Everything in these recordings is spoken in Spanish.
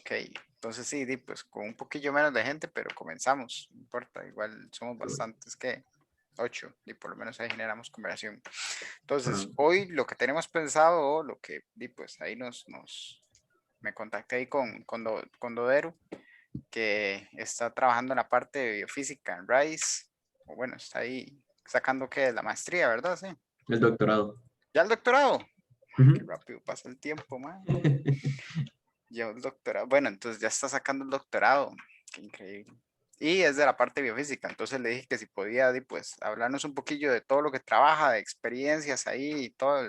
Ok, entonces sí, pues con un poquillo menos de gente, pero comenzamos, no importa, igual somos bastantes que 8 y por lo menos ahí generamos conversación. Entonces, Ah, hoy lo que tenemos pensado, o lo que pues ahí me contacté ahí con Dodero, que está trabajando en la parte de biofísica en RISE, o bueno, está ahí sacando que la maestría, ¿verdad? Sí. el doctorado. Ya el doctorado. Ay, qué Ujú. rápido pasa el tiempo, man. Ya el doctorado. Bueno, entonces ya está sacando el doctorado. Qué increíble. Y es de la parte biofísica. Entonces le dije que si podía, pues, hablarnos un poquillo de todo lo que trabaja, de experiencias ahí y todo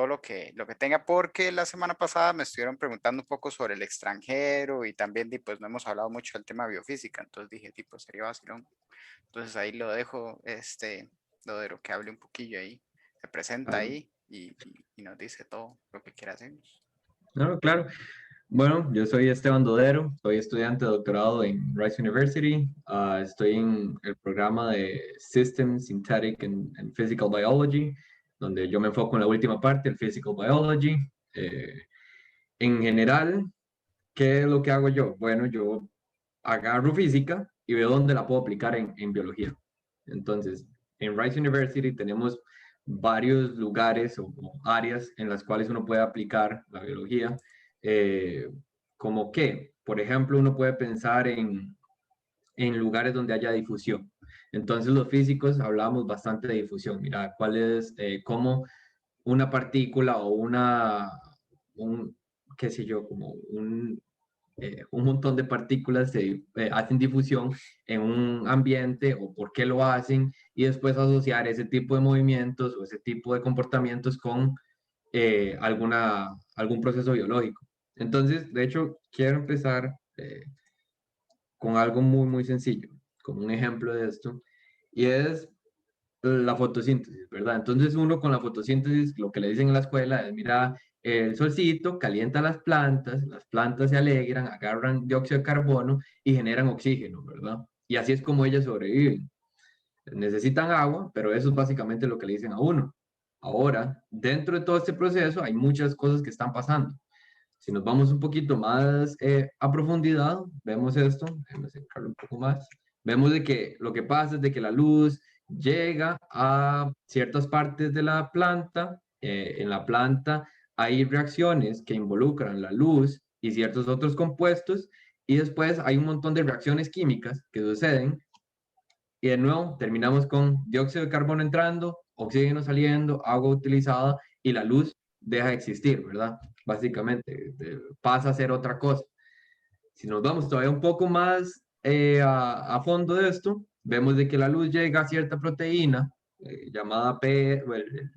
lo que tenga, porque la semana pasada me estuvieron preguntando un poco sobre el extranjero y también, pues, no hemos hablado mucho del tema biofísica. Entonces dije, pues, sería vacilón. Entonces ahí lo dejo, lo de lo que hable un poquillo ahí. Se presenta Claro, ahí y nos dice todo lo que quiera hacernos. no, claro. Bueno, yo soy Esteban Dodero, soy estudiante de doctorado en Rice University. Estoy en el programa de Systems, Synthetic and Physical Biology, donde yo me enfoco en la última parte, el Physical Biology. Eh, en general, ¿qué es lo que hago yo? Bueno, yo agarro física y veo dónde la puedo aplicar en biología. Entonces, en Rice University tenemos varios lugares o áreas en las cuales uno puede aplicar la biología, eh, como que, por ejemplo, uno puede pensar en lugares donde haya difusión. Entonces, los físicos hablamos bastante de difusión. Mira, cuál es, cómo una partícula o un, qué sé yo, como un montón de partículas se hacen difusión en un ambiente o por qué lo hacen y después asociar ese tipo de movimientos o ese tipo de comportamientos con algún proceso biológico. Entonces, de hecho, quiero empezar con algo muy, muy sencillo, con un ejemplo de esto, y es la fotosíntesis, ¿verdad? Entonces uno con la fotosíntesis, lo que le dicen en la escuela es, mira, el solcito calienta las plantas se alegran, agarran dióxido de carbono y generan oxígeno, ¿verdad? Y así es como ellas sobreviven. Necesitan agua, pero eso es básicamente lo que le dicen a uno. Ahora, dentro de todo este proceso hay muchas cosas que están pasando. Si nos vamos un poquito más a profundidad, vemos esto, déjenme acercarlo un poco más, vemos de que lo que pasa es de que la luz llega a ciertas partes de la planta, en la planta hay reacciones que involucran la luz y ciertos otros compuestos, y después hay un montón de reacciones químicas que suceden, y de nuevo terminamos con dióxido de carbono entrando, oxígeno saliendo, agua utilizada, y la luz deja de existir, ¿verdad? Básicamente, pasa a ser otra cosa. Si nos vamos todavía un poco más a fondo de esto, vemos de que la luz llega a cierta proteína llamada el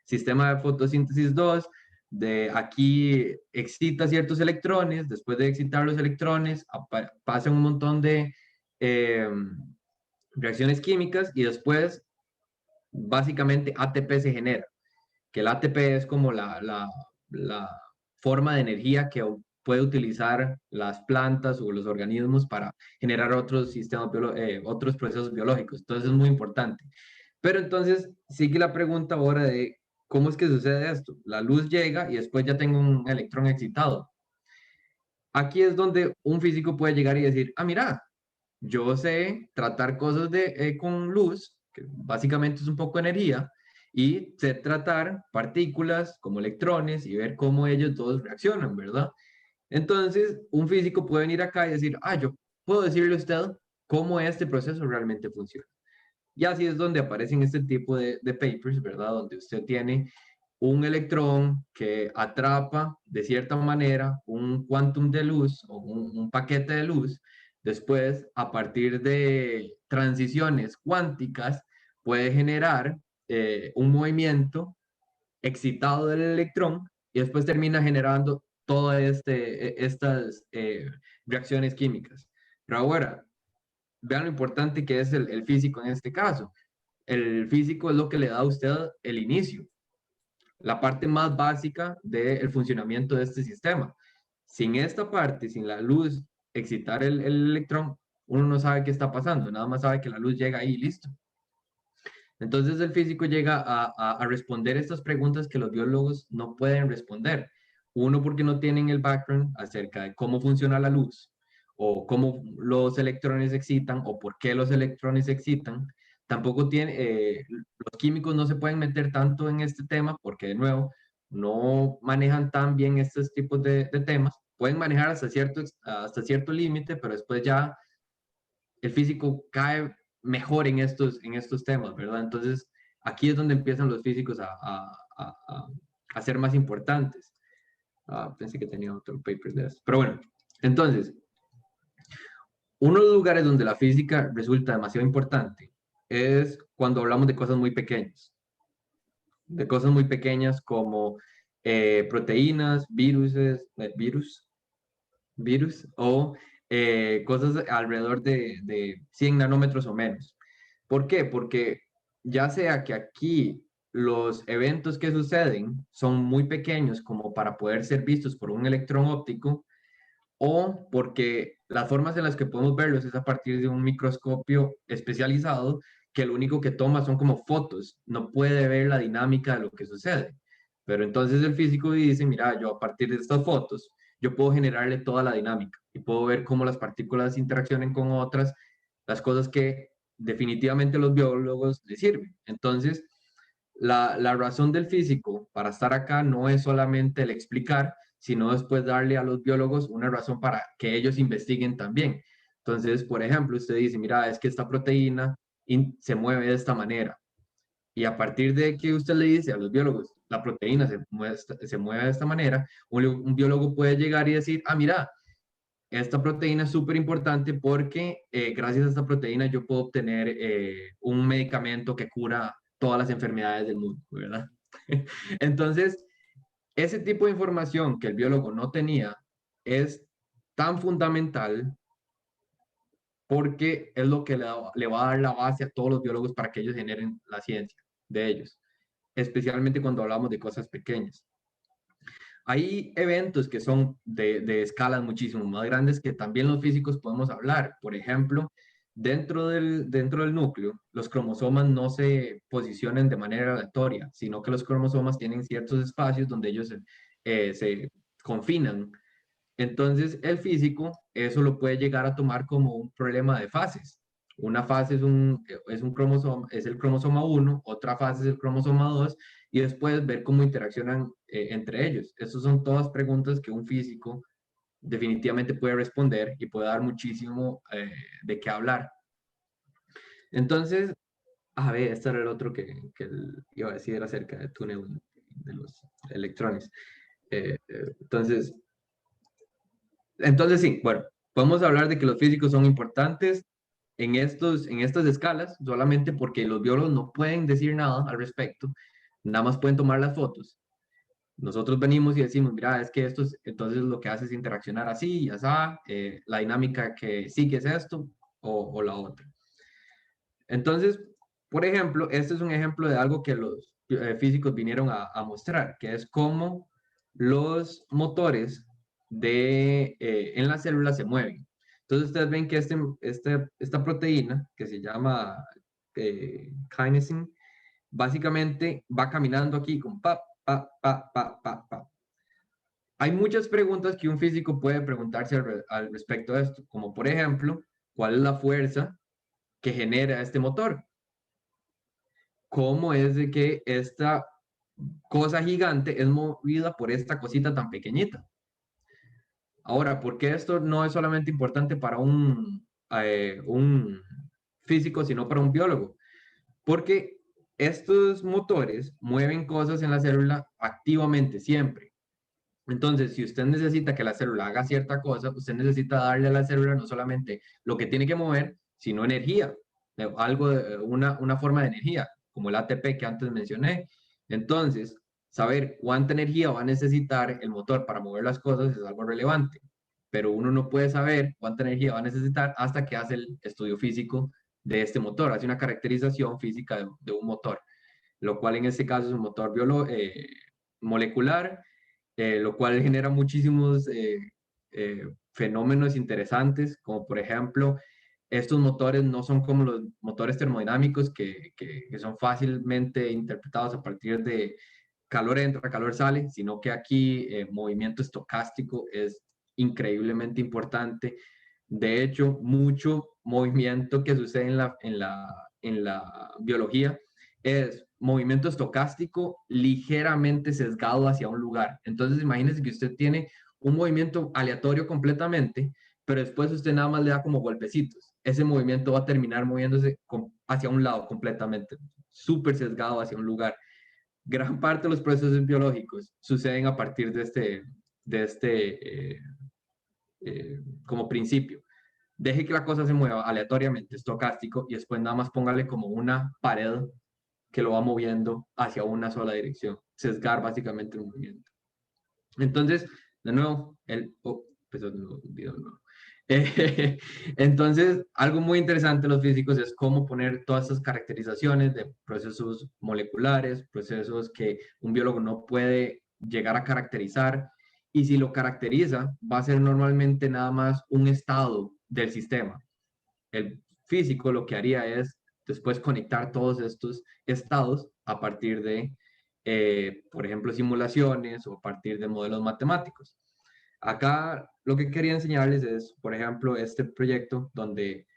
sistema de fotosíntesis 2, de aquí excita ciertos electrones, después de excitar los electrones pasan un montón de eh, reacciones químicas y después básicamente ATP se genera, que el ATP es como la forma de energía que puede utilizar las plantas o los organismos para generar otros sistemas, otros procesos biológicos. Entonces es muy importante. Pero entonces sigue la pregunta ahora de cómo es que sucede esto. La luz llega y después ya tengo un electrón excitado. Aquí es donde un físico puede llegar y decir, ah, mira, yo sé tratar cosas con luz, que básicamente es un poco energía, y sé tratar partículas como electrones y ver cómo ellos todos reaccionan, ¿verdad? Entonces, un físico puede venir acá y decir, ah, yo puedo decirle a usted cómo este proceso realmente funciona. Y así es donde aparecen este tipo de papers, ¿verdad? Donde usted tiene un electrón que atrapa de cierta manera un quantum de luz o un paquete de luz. Después, a partir de transiciones cuánticas, puede generar un movimiento excitado del electrón y después termina generando todas estas reacciones químicas. Pero ahora, vean lo importante que es el físico en este caso. El físico es lo que le da a usted el inicio, la parte más básica del funcionamiento de este sistema. Sin esta parte, sin la luz excitar el electrón, uno no sabe qué está pasando, nada más sabe que la luz llega ahí y listo. Entonces el físico llega a responder estas preguntas que los biólogos no pueden responder. Uno, porque no tienen el background acerca de cómo funciona la luz, o cómo los electrones se excitan, o por qué los electrones se excitan. Tampoco tiene, los químicos no se pueden meter tanto en este tema, porque de nuevo, no manejan tan bien estos tipos de temas. Pueden manejar hasta cierto límite, pero después ya el físico cae mejor en estos temas, ¿verdad? Entonces, aquí es donde empiezan los físicos a ser más importantes. Pensé que tenía otro paper de eso. Pero bueno, entonces, uno de los lugares donde la física resulta demasiado importante es cuando hablamos de cosas muy pequeñas. De cosas muy pequeñas como proteínas, virus o cosas alrededor de 100 nanómetros o menos. ¿Por qué? Porque ya sea que aquí los eventos que suceden son muy pequeños como para poder ser vistos por un electrón óptico, o porque las formas en las que podemos verlos es a partir de un microscopio especializado que lo único que toma son como fotos, no puede ver la dinámica de lo que sucede. Pero entonces el físico dice, mira, yo a partir de estas fotos, yo puedo generarle toda la dinámica y puedo ver cómo las partículas interaccionan con otras, las cosas que definitivamente los biólogos les sirven. Entonces, la razón del físico para estar acá no es solamente el explicar, sino después darle a los biólogos una razón para que ellos investiguen también. Entonces, por ejemplo, usted dice, mira, es que esta proteína se mueve de esta manera. Y a partir de que usted le dice a los biólogos, la proteína se mueve de esta manera, un biólogo puede llegar y decir, mira, esta proteína es súper importante porque gracias a esta proteína yo puedo obtener un medicamento que cura todas las enfermedades del mundo, ¿verdad? Entonces, ese tipo de información que el biólogo no tenía es tan fundamental porque es lo que le va a dar la base a todos los biólogos para que ellos generen la ciencia de ellos, especialmente cuando hablamos de cosas pequeñas. Hay eventos que son de escalas muchísimo más grandes que también los físicos podemos hablar. Por ejemplo, dentro del núcleo, los cromosomas no se posicionan de manera aleatoria, sino que los cromosomas tienen ciertos espacios donde ellos se confinan. Entonces, el físico eso lo puede llegar a tomar como un problema de fases. Una fase es un cromosoma, es el cromosoma 1, otra fase es el cromosoma 2, y después ver cómo interaccionan entre ellos. Estas son todas preguntas que un físico definitivamente puede responder y puede dar muchísimo de qué hablar. Entonces, a ver, este era el otro que iba a decir acerca de túnel de los electrones. Entonces, sí, bueno, podemos hablar de que los físicos son importantes en estas escalas, solamente porque los biólogos no pueden decir nada al respecto, nada más pueden tomar las fotos. Nosotros venimos y decimos, mira, es que esto entonces lo que hace es interaccionar así y así, la dinámica que sí que es esto o la otra. Entonces, por ejemplo, este es un ejemplo de algo que los físicos vinieron a mostrar, que es cómo los motores en las células se mueven. Entonces, ustedes ven que esta proteína, que se llama kinesin, básicamente va caminando aquí con pa, pa, pa, pa, pa, pa. Hay muchas preguntas que un físico puede preguntarse al respecto de esto, como por ejemplo, ¿cuál es la fuerza que genera este motor? ¿Cómo es de que esta cosa gigante es movida por esta cosita tan pequeñita? Ahora, ¿por qué esto no es solamente importante para un físico, sino para un biólogo? Porque estos motores mueven cosas en la célula activamente siempre. Entonces, si usted necesita que la célula haga cierta cosa, usted necesita darle a la célula no solamente lo que tiene que mover, sino energía, una forma de energía, como el ATP que antes mencioné. Entonces, saber cuánta energía va a necesitar el motor para mover las cosas es algo relevante, pero uno no puede saber cuánta energía va a necesitar hasta que hace el estudio físico de este motor, hace una caracterización física de un motor, lo cual en este caso es un motor molecular, lo cual genera muchísimos fenómenos interesantes, como por ejemplo, estos motores no son como los motores termodinámicos que son fácilmente interpretados a partir de calor entra, calor sale, sino que aquí movimiento estocástico es increíblemente importante. De hecho, mucho movimiento que sucede en la biología es movimiento estocástico ligeramente sesgado hacia un lugar. Entonces, imagínese que usted tiene un movimiento aleatorio completamente, pero después usted nada más le da como golpecitos. Ese movimiento va a terminar moviéndose hacia un lado completamente, súper sesgado hacia un lugar. Gran parte de los procesos biológicos suceden a partir de este como principio. Deje que la cosa se mueva aleatoriamente, estocástico, y después nada más póngale como una pared que lo va moviendo hacia una sola dirección. Sesgar básicamente el movimiento. Entonces, de nuevo, pues no, video nuevo. Entonces, algo muy interesante de los físicos es cómo poner todas esas caracterizaciones de procesos moleculares, procesos que un biólogo no puede llegar a caracterizar, y si lo caracteriza, va a ser normalmente nada más un estado del sistema. El físico lo que haría es después conectar todos estos estados a partir de, por ejemplo, simulaciones o a partir de modelos matemáticos. Acá lo que quería enseñarles es, por ejemplo, este proyecto donde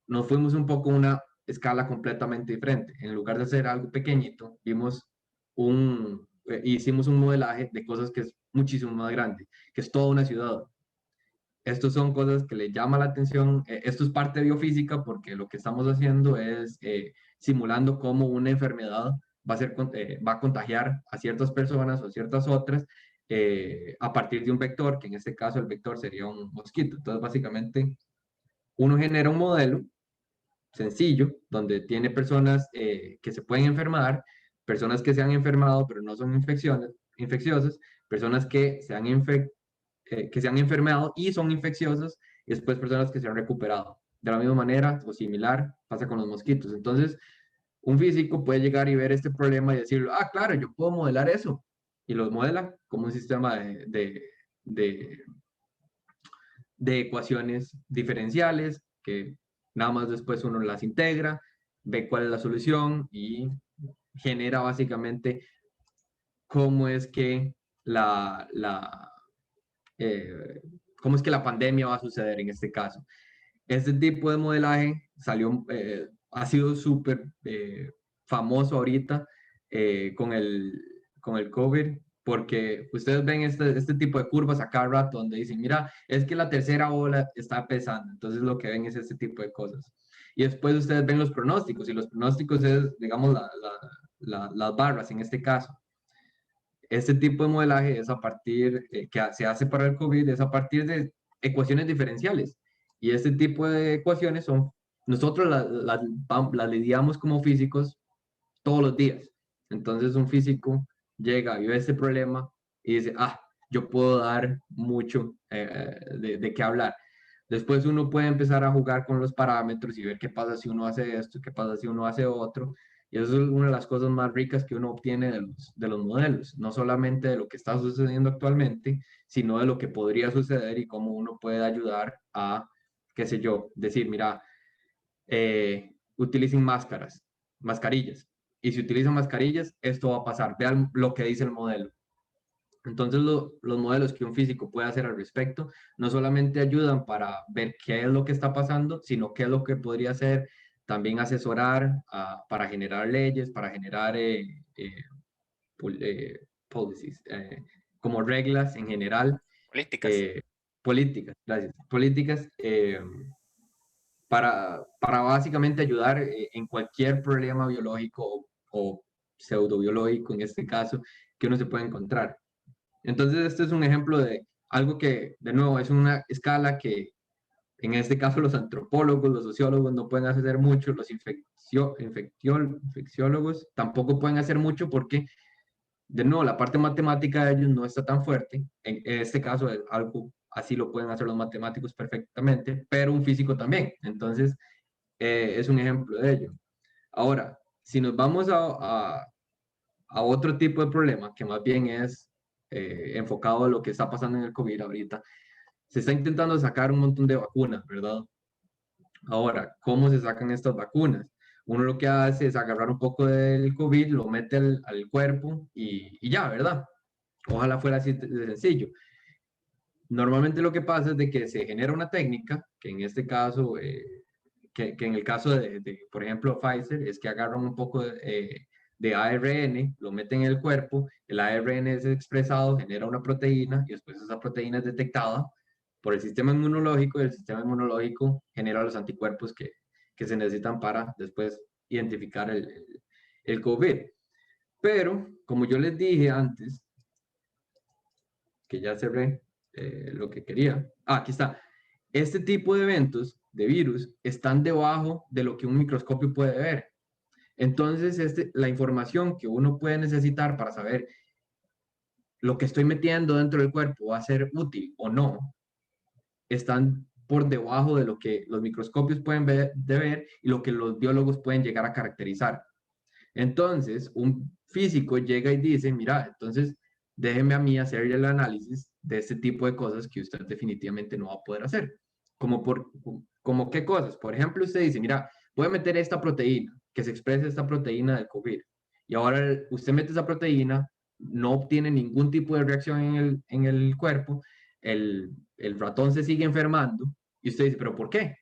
nos fuimos un poco a una escala completamente diferente. En lugar de hacer algo pequeñito, hicimos un modelaje de cosas que es muchísimo más grande, que es toda una ciudad. Estos son cosas que le llama la atención. Esto es parte de biofísica porque lo que estamos haciendo es simulando cómo una enfermedad va a contagiar a ciertas personas o a ciertas otras a partir de un vector, que en este caso el vector sería un mosquito. Entonces, básicamente, uno genera un modelo sencillo donde tiene personas que se pueden enfermar, personas que se han enfermado pero no son infecciosas, personas que se han enfermado y son infecciosas, y después personas que se han recuperado. De la misma manera o similar pasa con los mosquitos. Entonces, un físico puede llegar y ver este problema y decir, ah, claro, yo puedo modelar eso. Y lo modela como un sistema de, de ecuaciones diferenciales que nada más después uno las integra, ve cuál es la solución y genera básicamente cómo es que eh, cómo es que la pandemia va a suceder en este caso. Este tipo de modelaje ha sido súper famoso ahorita con el COVID, porque ustedes ven este tipo de curvas a cada rato donde dicen, mira, es que la tercera ola está empezando, entonces lo que ven es este tipo de cosas. Y después ustedes ven los pronósticos, y los pronósticos es, digamos, las barras en este caso. Este tipo de modelaje es a partir, que se hace para el COVID, es a partir de ecuaciones diferenciales. Y este tipo de ecuaciones nosotros las lidiamos como físicos todos los días. Entonces un físico llega y ve este problema y dice, ah, yo puedo dar mucho de qué hablar. Después uno puede empezar a jugar con los parámetros y ver qué pasa si uno hace esto, qué pasa si uno hace otro. Y eso es una de las cosas más ricas que uno obtiene de los modelos, no solamente de lo que está sucediendo actualmente, sino de lo que podría suceder y cómo uno puede ayudar a, qué sé yo, decir, mira, utilicen mascarillas. Y si utilizan mascarillas, esto va a pasar. Vean lo que dice el modelo. Entonces, los modelos que un físico puede hacer al respecto no solamente ayudan para ver qué es lo que está pasando, sino qué es lo que podría hacer, también asesorar para generar leyes, para generar policies, como reglas en general, Políticas. eh, políticas, gracias, políticas para básicamente ayudar en cualquier problema biológico o pseudobiológico, en este caso, que uno se puede encontrar. Entonces, este es un ejemplo de algo que, de nuevo, es una escala que, en este caso, los antropólogos, los sociólogos no pueden hacer mucho, los infecciólogos tampoco pueden hacer mucho porque, de nuevo, la parte matemática de ellos no está tan fuerte. En este caso, es algo así lo pueden hacer los matemáticos perfectamente, pero un físico también. Entonces, es un ejemplo de ello. Ahora, si nos vamos a otro tipo de problema, que más bien es enfocado a lo que está pasando en el COVID ahorita, se está intentando sacar un montón de vacunas, ¿verdad? Ahora, ¿cómo se sacan estas vacunas? Uno lo que hace es agarrar un poco del COVID, lo mete al cuerpo y ya, ¿verdad? Ojalá fuera así de sencillo. Normalmente lo que pasa es de que se genera una técnica, que en este caso, que en el caso por ejemplo, Pfizer, es que agarran un poco de ARN, lo meten en el cuerpo, el ARN es expresado, genera una proteína y después esa proteína es detectada por el sistema inmunológico y el sistema inmunológico genera los anticuerpos que se necesitan para después identificar el COVID. Pero, como yo les dije antes, que ya cerré lo que quería. Ah, aquí está. Este tipo de eventos de virus están debajo de lo que un microscopio puede ver. Entonces, la información que uno puede necesitar para saber lo que estoy metiendo dentro del cuerpo va a ser útil o no, están por debajo de lo que los microscopios pueden ver y lo que los biólogos pueden llegar a caracterizar. Entonces, un físico llega y dice, mira, entonces déjeme a mí hacer el análisis de este tipo de cosas que usted definitivamente no va a poder hacer. Como qué cosas. Por ejemplo, usted dice, mira, voy a meter esta proteína, que se exprese esta proteína del COVID. Y ahora usted mete esa proteína, no obtiene ningún tipo de reacción en el cuerpo, el ratón se sigue enfermando y usted dice, pero ¿por qué?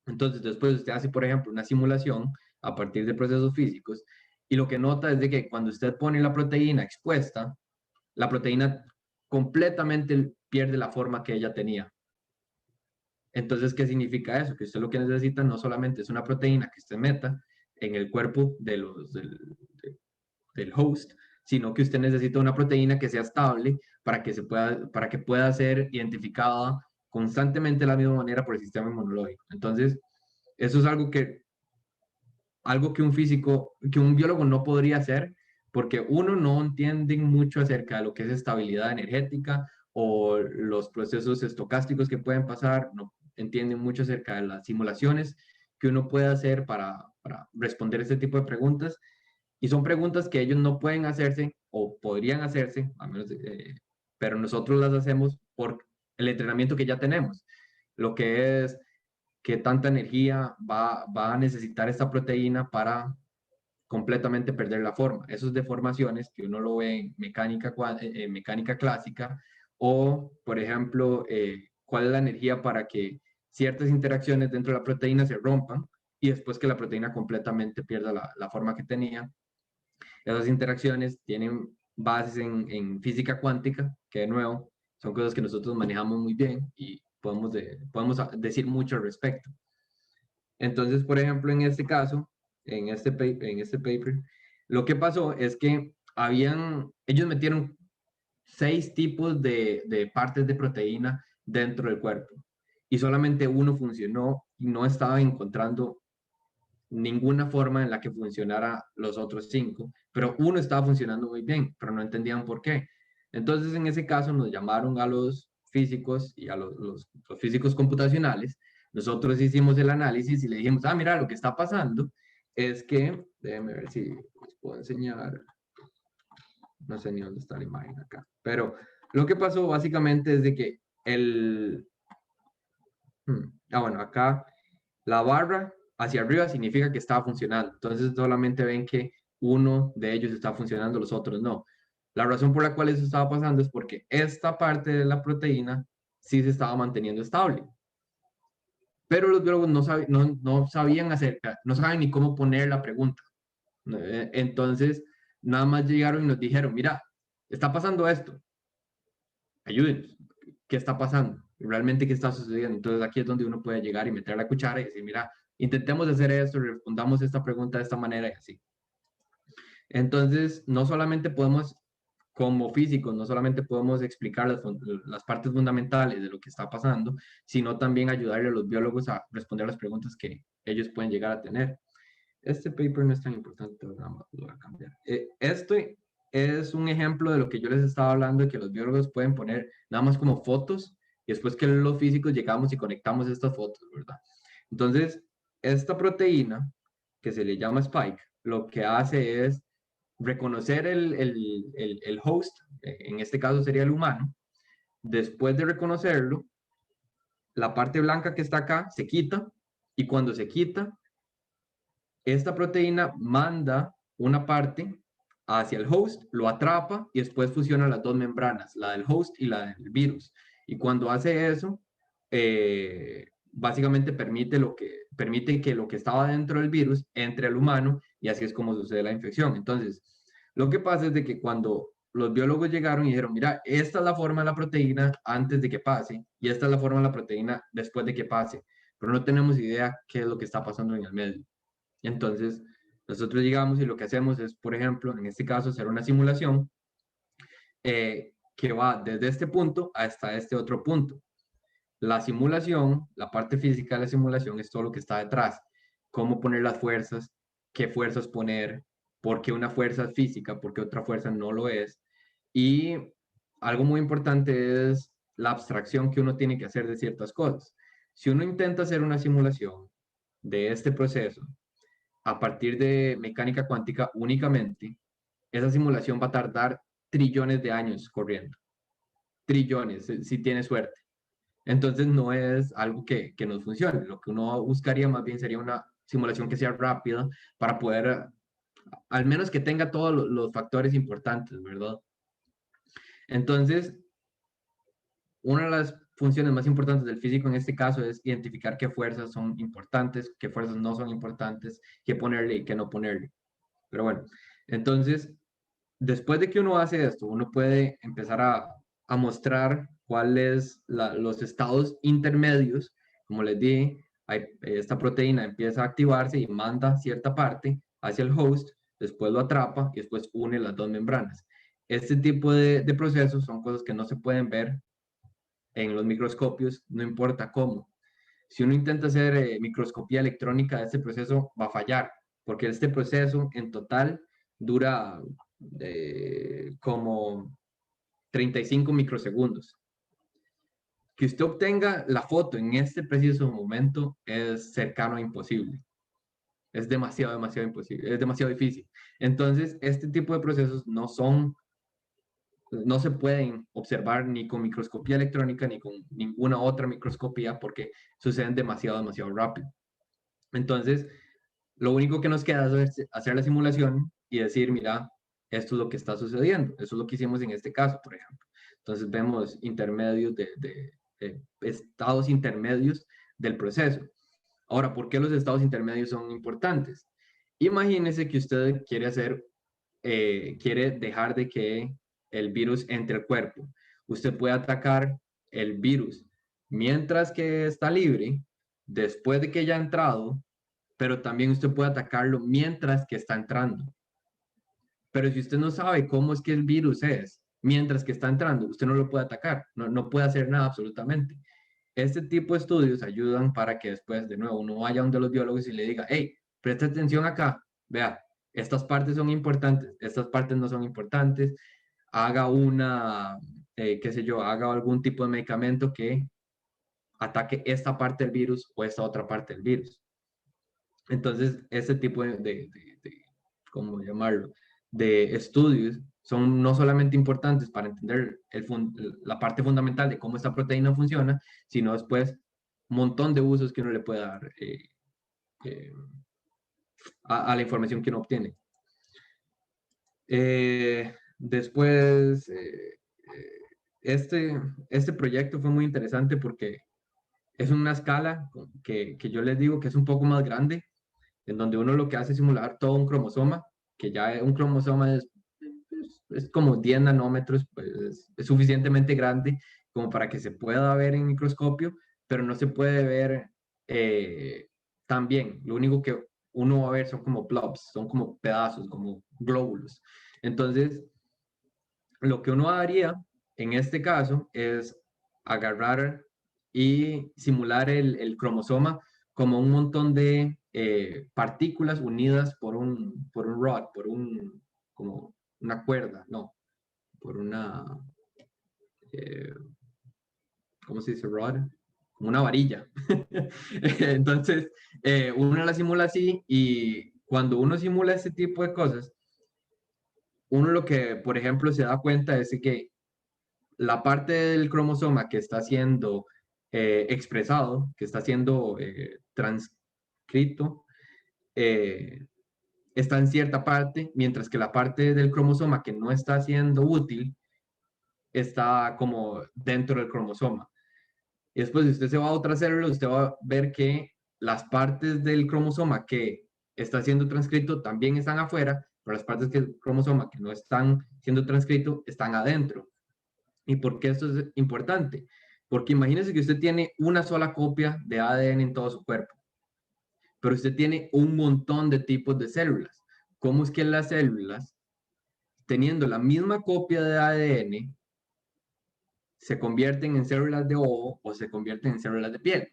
Entonces, después usted hace, por ejemplo, una simulación a partir de procesos físicos y lo que nota es de que cuando usted pone la proteína expuesta, la proteína completamente pierde la forma que ella tenía. Entonces, ¿qué significa eso? Que usted lo que necesita no solamente es una proteína que usted meta en el cuerpo del host, sino que usted necesita una proteína que sea estable para que pueda ser identificada constantemente de la misma manera por el sistema inmunológico. Entonces, eso es algo que un físico, que un biólogo no podría hacer, porque uno no entiende mucho acerca de lo que es estabilidad energética o los procesos estocásticos que pueden pasar, no entienden mucho acerca de las simulaciones que uno puede hacer para responder este tipo de preguntas. Y son preguntas que ellos no pueden hacerse o podrían hacerse, a menos pero nosotros las hacemos por el entrenamiento que ya tenemos. Lo que es qué tanta energía va a necesitar esta proteína para completamente perder la forma. Esas deformaciones que uno lo ve en mecánica clásica o, por ejemplo, cuál es la energía para que ciertas interacciones dentro de la proteína se rompan y después que la proteína completamente pierda la forma que tenía. Esas interacciones tienen bases en física cuántica, que de nuevo son cosas que nosotros manejamos muy bien y podemos decir mucho al respecto. Entonces, por ejemplo, en este caso, en este paper, lo que pasó es que ellos metieron 6 tipos de partes de proteína dentro del cuerpo y solamente uno funcionó y no estaba encontrando ninguna forma en la que funcionara los otros 5, pero uno estaba funcionando muy bien, pero no entendían por qué. Entonces, en ese caso, nos llamaron a los físicos y a los físicos computacionales. Nosotros hicimos el análisis y le dijimos, ah, mira, lo que está pasando es que, déjenme ver si les puedo enseñar, no sé ni dónde está la imagen acá, pero lo que pasó básicamente es de que bueno, acá la barra hacia arriba significa que estaba funcionando. Entonces solamente ven que uno de ellos está funcionando, los otros no. La razón por la cual eso estaba pasando es porque esta parte de la proteína sí se estaba manteniendo estable. Pero los biólogos no sabían no saben ni cómo poner la pregunta. Entonces, nada más llegaron y nos dijeron, mira, está pasando esto, ayúdenos, ¿qué está pasando? ¿Realmente qué está sucediendo? Entonces aquí es donde uno puede llegar y meter la cuchara y decir, mira, intentemos hacer esto, respondamos esta pregunta de esta manera y así. Entonces, no solamente podemos, como físicos, no solamente podemos explicar las partes fundamentales de lo que está pasando, sino también ayudarle a los biólogos a responder las preguntas que ellos pueden llegar a tener. Este paper no es tan importante, lo voy a cambiar. Esto es un ejemplo de lo que yo les estaba hablando, de que los biólogos pueden poner nada más como fotos y después que los físicos llegamos y conectamos estas fotos, ¿verdad? Entonces, esta proteína que se le llama spike, lo que hace es reconocer el host, en este caso sería el humano. Después de reconocerlo, la parte blanca que está acá se quita y cuando se quita, esta proteína manda una parte hacia el host, lo atrapa y después fusiona las dos membranas, la del host y la del virus. Y cuando hace eso, básicamente permite que lo que estaba dentro del virus entre al humano y así es como sucede la infección. Entonces, lo que pasa es de que cuando los biólogos llegaron y dijeron, mira, esta es la forma de la proteína antes de que pase y esta es la forma de la proteína después de que pase, pero no tenemos idea qué es lo que está pasando en el medio. Entonces, nosotros llegamos y lo que hacemos es, por ejemplo, en este caso, hacer una simulación que va desde este punto hasta este otro punto. La simulación, la parte física de la simulación es todo lo que está detrás. Cómo poner las fuerzas, qué fuerzas poner, por qué una fuerza es física, por qué otra fuerza no lo es. Y algo muy importante es la abstracción que uno tiene que hacer de ciertas cosas. Si uno intenta hacer una simulación de este proceso a partir de mecánica cuántica únicamente, esa simulación va a tardar trillones de años corriendo. Trillones, si tiene suerte. Entonces no es algo que nos funcione. Lo que uno buscaría más bien sería una simulación que sea rápida para poder, al menos que tenga todos los factores importantes, ¿verdad? Entonces, una de las funciones más importantes del físico en este caso es identificar qué fuerzas son importantes, qué fuerzas no son importantes, qué ponerle y qué no ponerle. Pero bueno, entonces, después de que uno hace esto, uno puede empezar a mostrar cuáles los estados intermedios. Como les dije, esta proteína empieza a activarse y manda cierta parte hacia el host, después lo atrapa y después une las dos membranas. Este tipo de procesos son cosas que no se pueden ver en los microscopios, no importa cómo. Si uno intenta hacer microscopía electrónica de este proceso, va a fallar, porque este proceso en total dura como 35 microsegundos. Que usted obtenga la foto en este preciso momento es cercano a imposible. Es demasiado, demasiado imposible, es demasiado difícil. Entonces, este tipo de procesos no se pueden observar ni con microscopía electrónica ni con ninguna otra microscopía porque suceden demasiado, demasiado rápido. Entonces, lo único que nos queda es hacer la simulación y decir, mira, esto es lo que está sucediendo. Eso es lo que hicimos en este caso, por ejemplo. Entonces, vemos intermedios de estados intermedios del proceso. Ahora, ¿por qué los estados intermedios son importantes? Imagínese que usted quiere dejar de que el virus entre el cuerpo. Usted puede atacar el virus mientras que está libre, después de que ya ha entrado, pero también usted puede atacarlo mientras que está entrando. Pero si usted no sabe cómo es que el virus es mientras que está entrando, usted no lo puede atacar, no puede hacer nada absolutamente. Este tipo de estudios ayudan para que después, de nuevo, uno vaya donde los biólogos y le diga, hey, presta atención acá, vea, estas partes son importantes, estas partes no son importantes, haga qué sé yo, haga algún tipo de medicamento que ataque esta parte del virus o esta otra parte del virus. Entonces, este tipo ¿cómo llamarlo? De estudios son no solamente importantes para entender la parte fundamental de cómo esta proteína funciona, sino después un montón de usos que uno le puede dar eh, a la información que uno obtiene. Después, este proyecto fue muy interesante porque es una escala que yo les digo que es un poco más grande, en donde uno lo que hace es simular todo un cromosoma, que ya un cromosoma es como 10 nanómetros, pues es suficientemente grande como para que se pueda ver en microscopio, pero no se puede ver tan bien. Lo único que uno va a ver son como blobs, son como pedazos, como glóbulos. Entonces, lo que uno haría en este caso es agarrar y simular el cromosoma como un montón de partículas unidas por un rod, como una cuerda, no, por eh, ¿cómo se dice rod? Como una varilla. Entonces, uno la simula así y cuando uno simula este tipo de cosas, uno lo que, por ejemplo, se da cuenta es que la parte del cromosoma que está siendo expresado, que está siendo transcrito, está en cierta parte, mientras que la parte del cromosoma que no está siendo útil está como dentro del cromosoma. Y después, si usted se va a otra célula, usted va a ver que las partes del cromosoma que está siendo transcrito también están afuera, pero las partes del cromosoma que no están siendo transcrito están adentro. ¿Y por qué esto es importante? Porque imagínese que usted tiene una sola copia de ADN en todo su cuerpo, pero usted tiene un montón de tipos de células. ¿Cómo es que las células, teniendo la misma copia de ADN, se convierten en células de ojo o se convierten en células de piel?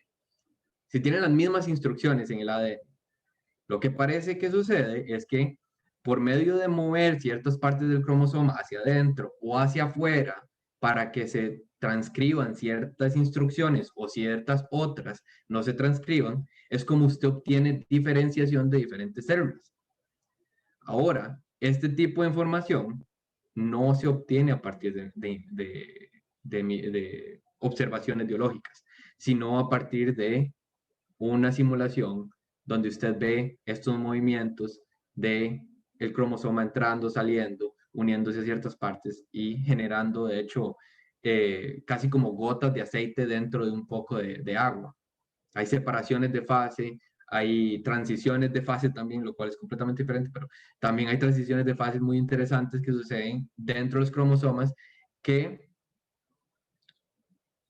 Si tienen las mismas instrucciones en el ADN, lo que parece que sucede es que por medio de mover ciertas partes del cromosoma hacia adentro o hacia afuera para que se transcriban ciertas instrucciones o ciertas otras no se transcriban, es como usted obtiene diferenciación de diferentes células. Ahora, este tipo de información no se obtiene a partir de observaciones biológicas, sino a partir de una simulación donde usted ve estos movimientos de el cromosoma entrando, saliendo, uniéndose a ciertas partes y generando, de hecho, casi como gotas de aceite dentro de un poco de agua. Hay separaciones de fase, hay transiciones de fase también, lo cual es completamente diferente, pero también hay transiciones de fase muy interesantes que suceden dentro de los cromosomas que,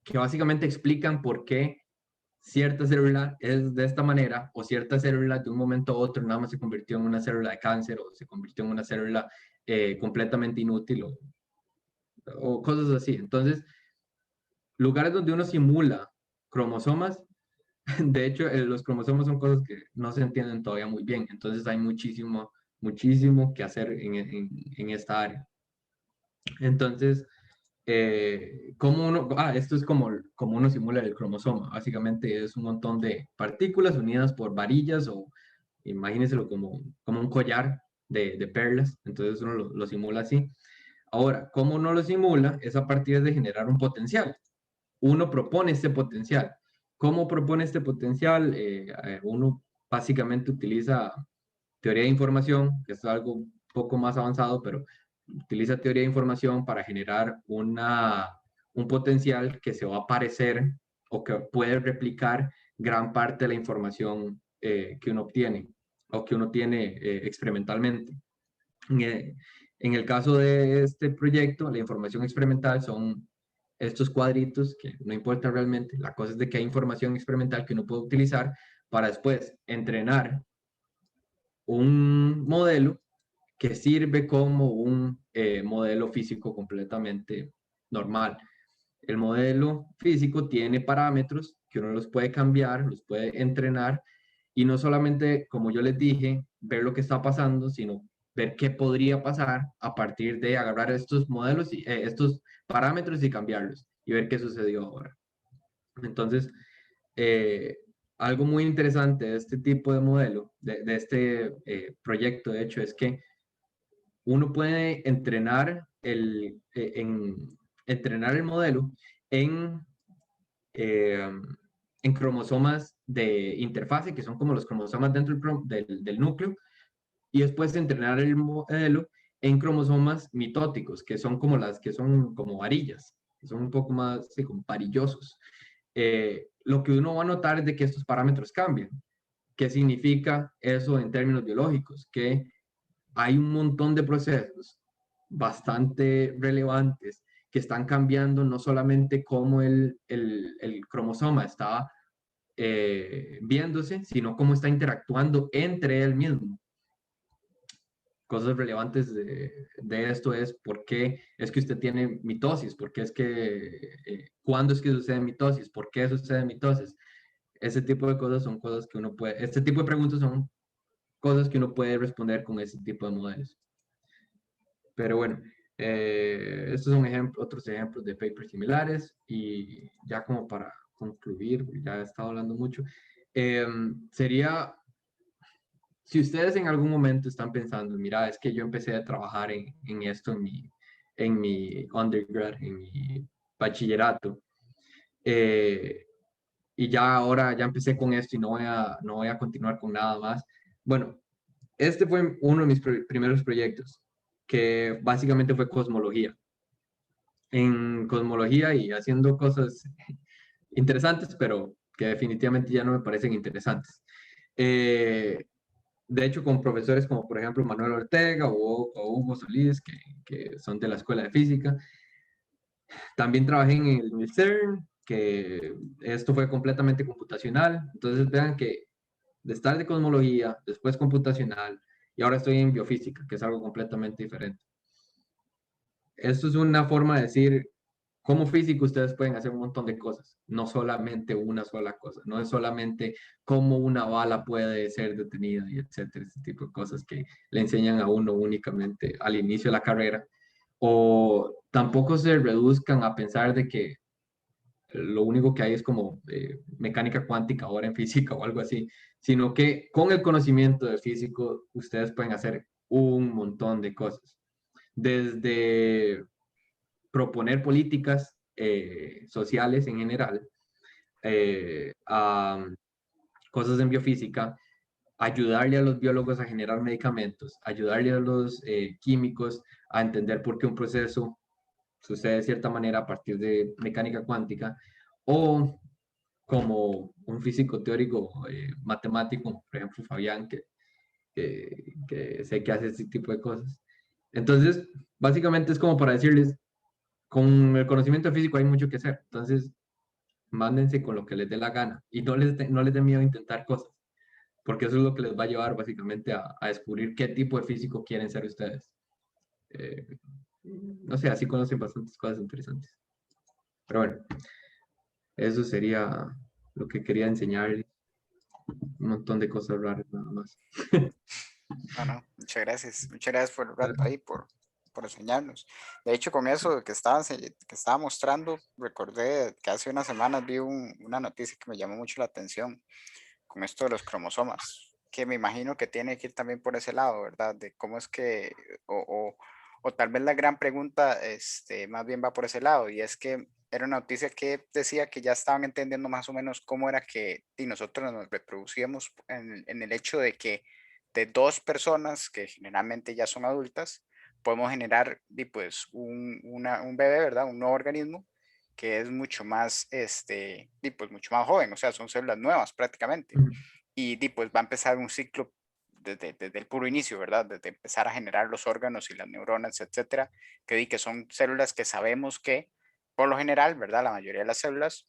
que básicamente explican por qué cierta célula es de esta manera o cierta célula de un momento a otro nada más se convirtió en una célula de cáncer o se convirtió en una célula completamente inútil o cosas así. Entonces, lugares donde uno simula cromosomas, de hecho, los cromosomas son cosas que no se entienden todavía muy bien. Entonces, hay muchísimo, muchísimo que hacer en esta área. Entonces, ¿cómo uno, esto es como uno simula el cromosoma, básicamente es un montón de partículas unidas por varillas o imagínenselo como un collar de perlas, entonces uno lo simula así. Ahora, ¿cómo uno lo simula? Es a partir de generar un potencial. Uno propone este potencial. ¿Cómo propone este potencial? Uno básicamente utiliza teoría de información, que es algo un poco más avanzado, pero utiliza teoría de información para generar un potencial que se va a parecer o que puede replicar gran parte de la información que uno obtiene o que uno tiene experimentalmente. En el caso de este proyecto, la información experimental son estos cuadritos que no importa realmente. La cosa es de que hay información experimental que uno puede utilizar para después entrenar un modelo que sirve como un modelo físico completamente normal. El modelo físico tiene parámetros que uno los puede cambiar, los puede entrenar y no solamente, como yo les dije, ver lo que está pasando, sino ver qué podría pasar a partir de agarrar estos modelos y estos parámetros y cambiarlos y ver qué sucedió ahora. Entonces, eh, algo muy interesante de este tipo de modelo, de este proyecto, de hecho, es que uno puede entrenar el modelo en, eh, en cromosomas de interfase, que son como los cromosomas dentro del núcleo, y después entrenar el modelo en cromosomas mitóticos, que son como las que son como varillas, que son un poco más, sí, como varillosos. Lo que uno va a notar es de que estos parámetros cambian. ¿Qué significa eso en términos biológicos? Que hay un montón de procesos bastante relevantes que están cambiando no solamente cómo el cromosoma está viéndose, sino cómo está interactuando entre él mismo. Cosas relevantes de esto es por qué es que usted tiene mitosis, por qué es que, cuándo es que sucede mitosis, por qué sucede mitosis. Ese tipo de cosas son cosas que uno puede, este tipo de preguntas son cosas que uno puede responder con ese tipo de modelos. Pero bueno, estos son otros ejemplos de papers similares y ya como para concluir, ya he estado hablando mucho, sería, si ustedes en algún momento están pensando, mira, es que yo empecé a trabajar en esto en mi undergrad, en mi bachillerato, y ya ahora ya empecé con esto y no voy a continuar con nada más, bueno, este fue uno de mis primeros proyectos, que básicamente fue cosmología. En cosmología y haciendo cosas interesantes, pero que definitivamente ya no me parecen interesantes. Eh, de hecho, con profesores como por ejemplo Manuel Ortega o Hugo Solís, que son de la Escuela de Física. También trabajé en el CERN, que esto fue completamente computacional. Entonces vean que de estar de cosmología, después computacional, y ahora estoy en biofísica, que es algo completamente diferente. Esto es una forma de decir, como físico ustedes pueden hacer un montón de cosas, no solamente una sola cosa, no es solamente cómo una bala puede ser detenida y etcétera, ese tipo de cosas que le enseñan a uno únicamente al inicio de la carrera, o tampoco se reduzcan a pensar de que lo único que hay es como mecánica cuántica ahora en física o algo así, sino que con el conocimiento de físico ustedes pueden hacer un montón de cosas, desde proponer políticas sociales en general, a cosas en biofísica, ayudarle a los biólogos a generar medicamentos, ayudarle a los químicos a entender por qué un proceso sucede de cierta manera a partir de mecánica cuántica, o como un físico teórico matemático, por ejemplo Fabián, que sé que hace este tipo de cosas. Entonces, básicamente es como para decirles, con el conocimiento físico hay mucho que hacer, entonces mándense con lo que les dé la gana y no les dé miedo a intentar cosas, porque eso es lo que les va a llevar básicamente a descubrir qué tipo de físico quieren ser ustedes. Eh, no sé, así conocen bastantes cosas interesantes. Pero bueno, eso sería lo que quería enseñarles. Un montón de cosas raras nada más. No, no, muchas gracias por el rato ahí, por enseñarnos. De hecho, con eso que estaba mostrando, recordé que hace unas semanas vi una noticia que me llamó mucho la atención con esto de los cromosomas, que me imagino que tiene que ir también por ese lado, ¿verdad? De cómo es que, o tal vez la gran pregunta, más bien va por ese lado, y es que era una noticia que decía que ya estaban entendiendo más o menos cómo era que y nosotros nos reproducíamos en el hecho de que de dos personas que generalmente ya son adultas, podemos generar pues un bebé, ¿verdad? Un nuevo organismo que es mucho más, pues mucho más joven, o sea, son células nuevas prácticamente. Y pues va a empezar un ciclo desde el puro inicio, ¿verdad? Desde empezar a generar los órganos y las neuronas, etcétera, que son células que sabemos que, por lo general, ¿verdad? La mayoría de las células,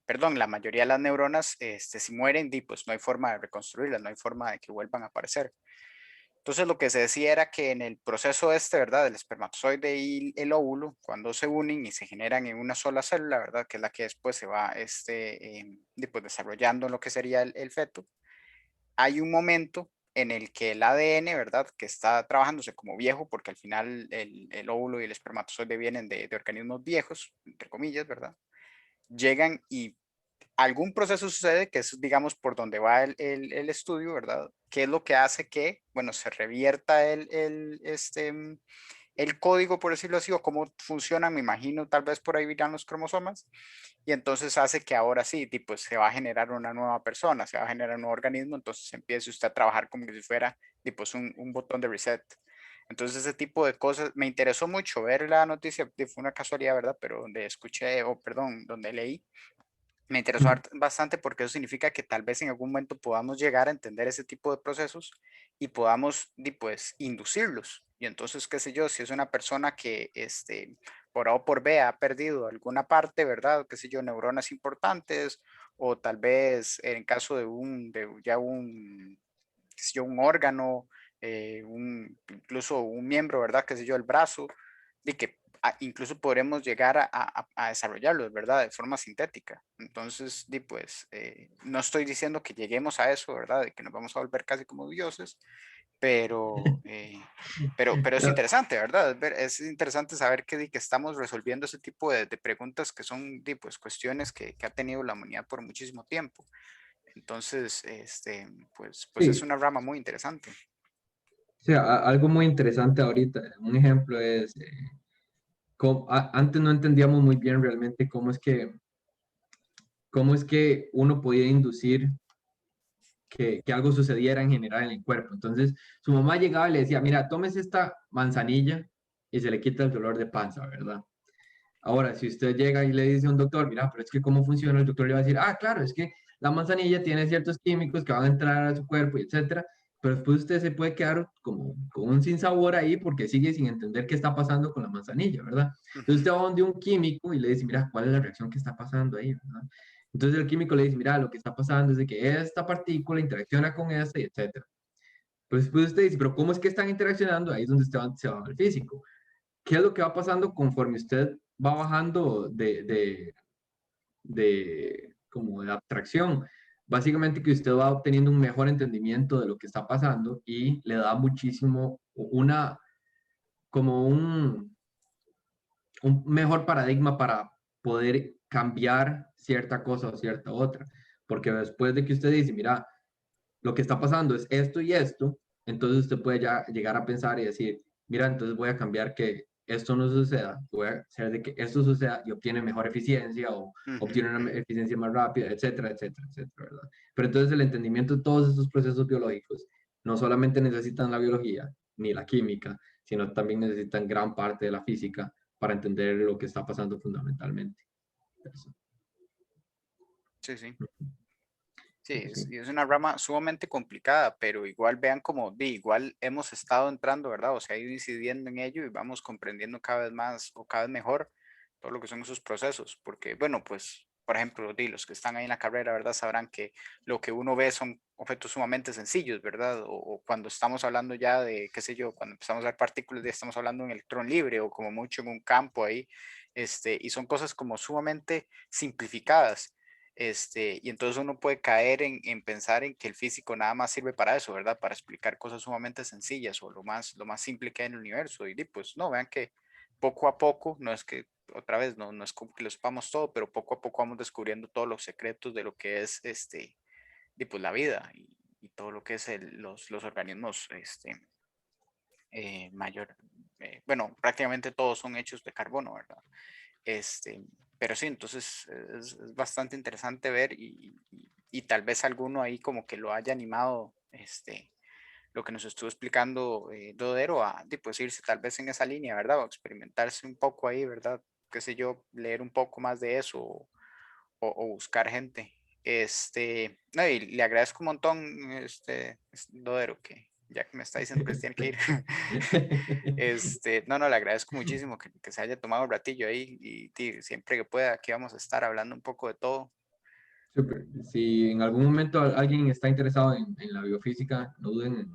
perdón, la mayoría de las neuronas, si mueren, pues no hay forma de reconstruirlas, no hay forma de que vuelvan a aparecer. Entonces lo que se decía era que en el proceso ¿verdad? Del espermatozoide y el óvulo, cuando se unen y se generan en una sola célula, ¿verdad? Que es la que después se va pues desarrollando en lo que sería el feto, hay un momento en el que el ADN, ¿verdad? Que está trabajándose como viejo, porque al final el óvulo y el espermatozoide vienen de organismos viejos, entre comillas, ¿verdad? Llegan y algún proceso sucede, que es, digamos, por donde va el estudio, ¿verdad? ¿Qué es lo que hace que, bueno, se revierta el código, por decirlo así, o cómo funciona? Me imagino, tal vez por ahí irán los cromosomas, y entonces hace que ahora sí, pues se va a generar una nueva persona, se va a generar un nuevo organismo, entonces empiece usted a trabajar como si fuera, pues un botón de reset. Entonces ese tipo de cosas, me interesó mucho ver la noticia, fue una casualidad, ¿verdad? Pero donde escuché, o perdón, donde leí, me interesó bastante porque eso significa que tal vez en algún momento podamos llegar a entender ese tipo de procesos y podamos, pues, inducirlos. Y entonces, qué sé yo, si es una persona que, por A o por B ha perdido alguna parte, ¿verdad? Qué sé yo, neuronas importantes, o tal vez en caso qué sé yo, un órgano, incluso un miembro, ¿verdad? Qué sé yo, el brazo, de que incluso podremos llegar a desarrollarlos, ¿verdad? De forma sintética. Entonces, pues, no estoy diciendo que lleguemos a eso, ¿verdad? De que nos vamos a volver casi como dioses, pero, pero es No, interesante, ¿verdad? Es interesante saber que estamos resolviendo ese tipo de preguntas que son, pues, cuestiones que ha tenido la humanidad por muchísimo tiempo. Entonces, pues es sí, una rama muy interesante. o sea, algo muy interesante ahorita, un ejemplo es, antes no entendíamos muy bien realmente cómo es que uno podía inducir que algo sucediera en general en el cuerpo. Entonces, su mamá llegaba y le decía, mira, tómese esta manzanilla y se le quita el dolor de panza, ¿verdad? Ahora, si usted llega y le dice a un doctor, mira, pero es que cómo funciona, el doctor le va a decir, ah, claro, es que la manzanilla tiene ciertos químicos que van a entrar a su cuerpo, y etcétera, pero después usted se puede quedar como con un sinsabor ahí porque sigue sin entender qué está pasando con la manzanilla, ¿verdad? Entonces usted va donde un químico y le dice, mira, ¿cuál es la reacción que está pasando ahí, ¿verdad? Entonces el químico le dice, mira, lo que está pasando es de que esta partícula interacciona con esta, y etcétera. Pues después usted dice, pero ¿cómo es que están interaccionando? Ahí es donde usted se va al físico. ¿Qué es lo que va pasando conforme usted va bajando como de abstracción? Básicamente que usted va obteniendo un mejor entendimiento de lo que está pasando y le da muchísimo, como un mejor paradigma para poder cambiar cierta cosa o cierta otra. Porque después de que usted dice, mira, lo que está pasando es esto y esto, entonces usted puede ya llegar a pensar y decir, mira, entonces voy a cambiar que esto no suceda, voy a hacer de que esto suceda y obtiene mejor eficiencia o Ujú, obtiene una eficiencia más rápida, etcétera, etcétera, etcétera, ¿verdad? Pero entonces el entendimiento de todos estos procesos biológicos no solamente necesitan la biología ni la química, sino también necesitan gran parte de la física para entender lo que está pasando fundamentalmente. Eso. sí, sí. Sí, Pero sí. y es una rama sumamente complicada, pero igual vean como, igual hemos estado entrando, ¿verdad? O sea, ido incidiendo en ello y vamos comprendiendo cada vez más o cada vez mejor todo lo que son esos procesos, porque, bueno, pues, por ejemplo, los que están ahí en la carrera, ¿verdad? Sabrán que lo que uno ve son objetos sumamente sencillos, ¿verdad? O cuando estamos hablando ya de, qué sé yo, cuando empezamos a ver partículas, ya estamos hablando de un electrón libre o como mucho en un campo ahí, y son cosas como sumamente simplificadas. Y entonces uno puede caer en pensar en que el físico nada más sirve para eso, ¿verdad? Para explicar cosas sumamente sencillas o lo más simple que hay en el universo. Y pues no, vean que poco a poco, no es que otra vez, no es como que lo sepamos todo, pero poco a poco vamos descubriendo todos los secretos de lo que es pues la vida y todo lo que es los organismos mayor. Bueno, prácticamente todos son hechos de carbono, ¿verdad? Este, pero sí, entonces es bastante interesante ver y tal vez alguno ahí como que lo haya animado, lo que nos estuvo explicando Dodero, pues irse tal vez en esa línea, ¿verdad? O experimentarse un poco ahí, ¿verdad? Qué sé yo, leer un poco más de eso o buscar gente. No, y le agradezco un montón, Dodero, que ya que me está diciendo que se tiene que ir, no, le agradezco muchísimo que se haya tomado un ratillo ahí y siempre que pueda, aquí vamos a estar hablando un poco de todo. Súper. Si en algún momento alguien está interesado en la biofísica, no duden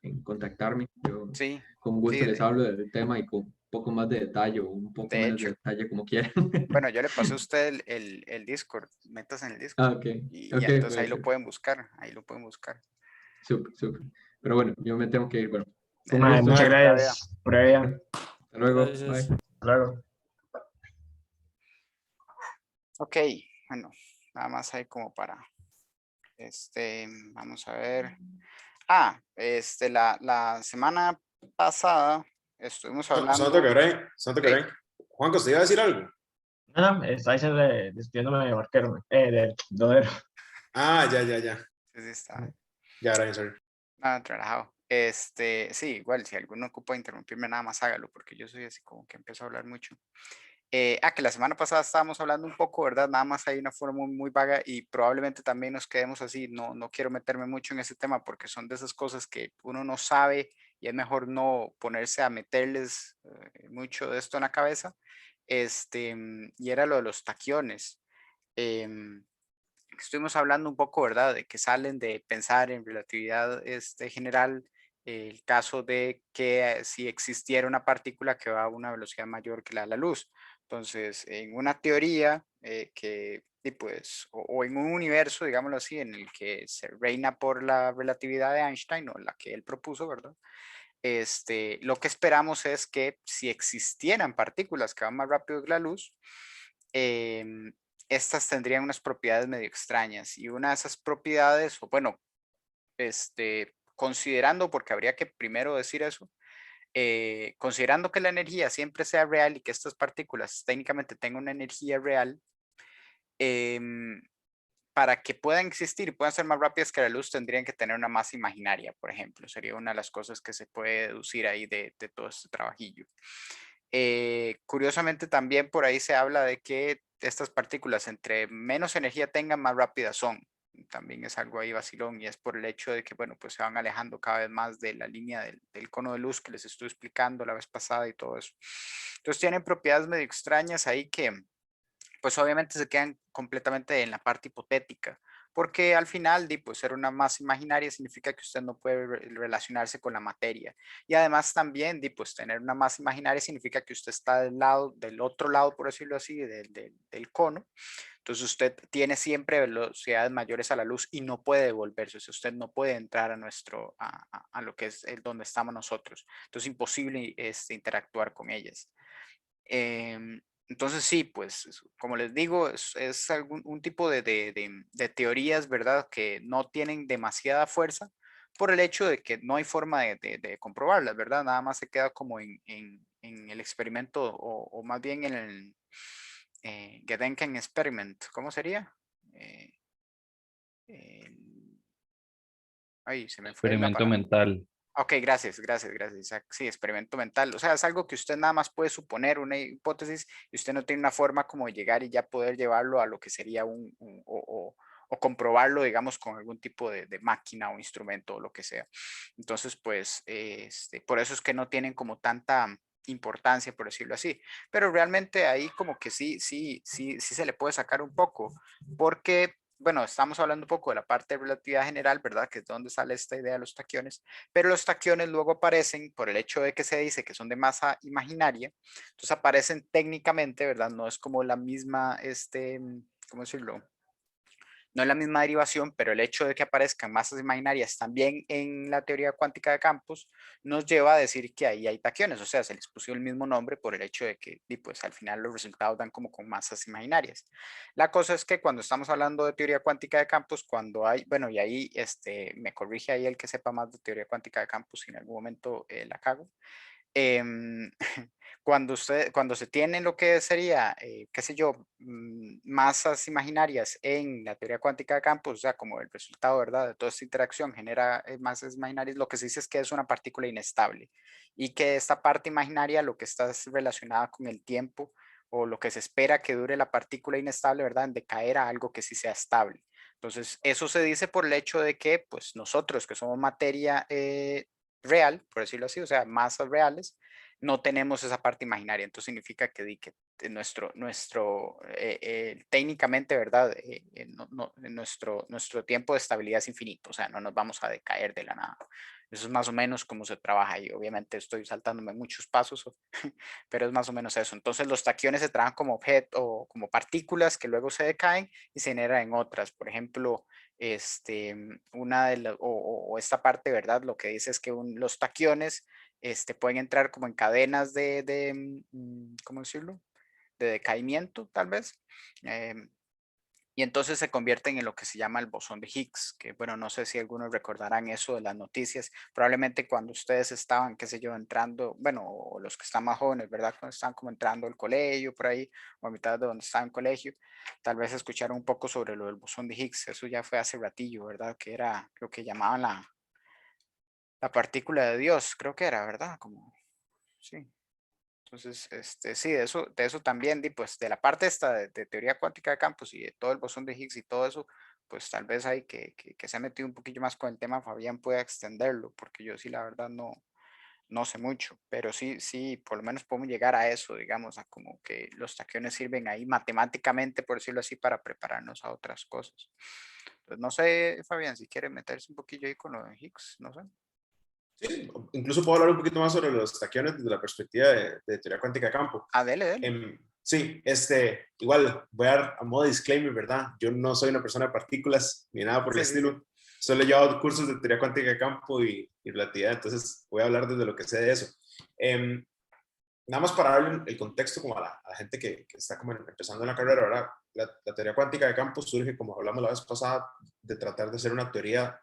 en contactarme. Yo Sí, con sí, gusto les hablo del tema y con un poco más de detalle o un poco de menos hecho. de detalle como quieran. Bueno, yo le pasé a usted el Discord, metas en el Ah, Discord ok, y ok, entonces ahí lo perfecto. pueden buscar, ahí lo pueden buscar. Súper, súper. Pero bueno, yo me tengo que ir. Bueno, con Dele, Mae, gusto. muchas pura vida. gracias. Pura vida. Bueno, hasta luego. Gracias. Bye. Claro. Ok, bueno, nada más ahí como para, vamos a ver. La semana pasada estuvimos Santo hablando, Quebrén, Santo sí, Quebrén. Juanco, ¿se iba a decir algo? No, no, está diciendo despidiéndome de barquero, de dodero. Ah, ya, ya, ya. sí, sí, está, Ya, Brian, sorry. nada, relajado. Sí, igual, si alguno ocupa interrumpirme, nada más hágalo, porque yo soy así como que empiezo a hablar mucho. Que la semana pasada estábamos hablando un poco, ¿verdad? Nada más hay una forma muy, muy vaga y probablemente también nos quedemos así. No quiero meterme mucho en ese tema porque son de esas cosas que uno no sabe y es mejor no ponerse a meterles mucho de esto en la cabeza. Y era lo de los taquiones. Em, Estuvimos hablando un poco, ¿verdad? De que salen de pensar en relatividad general, el caso de que si existiera una partícula que va a una velocidad mayor que la de la luz. Entonces, en una teoría pues, o en un universo, digámoslo así, en el que se reina por la relatividad de Einstein o la que él propuso, ¿verdad? Lo que esperamos es que si existieran partículas que van más rápido que la luz, em, estas tendrían unas propiedades medio extrañas y una de esas propiedades, o bueno, considerando, porque habría que primero decir eso, considerando que la energía siempre sea real y que estas partículas técnicamente tengan una energía real, em, para que puedan existir y puedan ser más rápidas que la luz, tendrían que tener una masa imaginaria, por ejemplo. Sería una de las cosas que se puede deducir ahí de todo este trabajillo. Curiosamente también por ahí se habla de que estas partículas entre menos energía tengan, más rápidas son. También es algo ahí vacilón y es por el hecho de que, bueno, pues se van alejando cada vez más de la línea del cono de luz que les estuve explicando la vez pasada y todo eso. Entonces tienen propiedades medio extrañas ahí que, pues obviamente se quedan completamente en la parte hipotética, porque al final, pues ser una masa imaginaria significa que usted no puede relacionarse con la materia. Y además también, pues tener una masa imaginaria significa que usted está del otro lado, por decirlo así, del cono. Entonces usted tiene siempre velocidades mayores a la luz y no puede devolverse. O sea, usted no puede entrar a lo que es donde estamos nosotros. Entonces es imposible interactuar con ellas. Entonces sí, pues como les digo, es un tipo de teorías, ¿verdad? Que no tienen demasiada fuerza por el hecho de que no hay forma de comprobarlas, ¿verdad? Nada más se queda como en el experimento o más bien en el Gedanken Experiment. ¿Cómo sería? Ay, se me fue la Experimento palabra. mental. Ok, gracias. Sí, experimento mental. O sea, es algo que usted nada más puede suponer, una hipótesis, y usted no tiene una forma como de llegar y ya poder llevarlo a lo que sería o comprobarlo, digamos, con algún tipo de máquina o instrumento o lo que sea. Entonces, pues, por eso es que no tienen como tanta importancia, por decirlo así. Pero realmente ahí como que sí se le puede sacar un poco, porque bueno, estamos hablando un poco de la parte de relatividad general, ¿verdad? Que es donde sale esta idea de los taquiones, pero los taquiones luego aparecen por el hecho de que se dice que son de masa imaginaria, entonces aparecen técnicamente, ¿verdad? No es como la misma, ¿cómo decirlo? No es la misma derivación, pero el hecho de que aparezcan masas imaginarias también en la teoría cuántica de campos nos lleva a decir que ahí hay taquiones, o sea, se les puso el mismo nombre por el hecho de que pues, al final los resultados dan como con masas imaginarias. La cosa es que cuando estamos hablando de teoría cuántica de campos, cuando hay, bueno, y ahí me corrige ahí el que sepa más de teoría cuántica de campos, si en algún momento la cago. Em, cuando se tiene lo que sería, qué sé yo, masas imaginarias en la teoría cuántica de campos, o sea, como el resultado, ¿verdad? De toda esta interacción genera masas imaginarias, lo que se dice es que es una partícula inestable y que esta parte imaginaria lo que está es relacionada con el tiempo o lo que se espera que dure la partícula inestable, ¿verdad? En decaer a algo que sí sea estable. Entonces, eso se dice por el hecho de que, pues, nosotros que somos materia real, por decirlo así, o sea, masas reales, no tenemos esa parte imaginaria. Entonces significa que técnicamente, ¿verdad? Nuestro tiempo de estabilidad es infinito, o sea, no nos vamos a decaer de la nada. Eso es más o menos cómo se trabaja y obviamente estoy saltándome muchos pasos, pero es más o menos eso. Entonces los taquiones se trabajan como objetos o como partículas que luego se decaen y se generan en otras. Por ejemplo, una o esta parte, ¿verdad? Lo que dice es que los taquiones pueden entrar como en cadenas ¿cómo decirlo? De decaimiento, tal vez. Y entonces se convierten en lo que se llama el bosón de Higgs, que bueno, no sé si algunos recordarán eso de las noticias, probablemente cuando ustedes estaban, qué sé yo, entrando, bueno, o los que están más jóvenes, ¿verdad? Cuando están como entrando al colegio, por ahí, o a mitad de donde estaban en colegio, tal vez escucharon un poco sobre lo del bosón de Higgs, eso ya fue hace ratillo, ¿verdad? Que era lo que llamaban la partícula de Dios, creo que era, ¿verdad? Como, sí. Entonces, sí, de eso también, pues de la parte esta de teoría cuántica de campos y de todo el bosón de Higgs y todo eso, pues tal vez hay que se ha metido un poquillo más con el tema, Fabián pueda extenderlo, porque yo sí, la verdad, no sé mucho, pero sí, por lo menos podemos llegar a eso, digamos, a como que los taquiones sirven ahí matemáticamente, por decirlo así, para prepararnos a otras cosas. Entonces, no sé, Fabián, si quiere meterse un poquillo ahí con lo de Higgs, no sé. Sí, incluso puedo hablar un poquito más sobre los taquiones desde la perspectiva de teoría cuántica de campo. Ah, dele. Sí, igual voy a dar a modo de disclaimer, ¿verdad? Yo no soy una persona de partículas ni nada por el Sí. estilo. Solo he llevado cursos de teoría cuántica de campo y relatividad, entonces voy a hablar desde lo que sé de eso. Nada más para darle el contexto como a la gente que está como empezando en la carrera, ¿verdad? La teoría cuántica de campo surge, como hablamos la vez pasada, de tratar de ser una teoría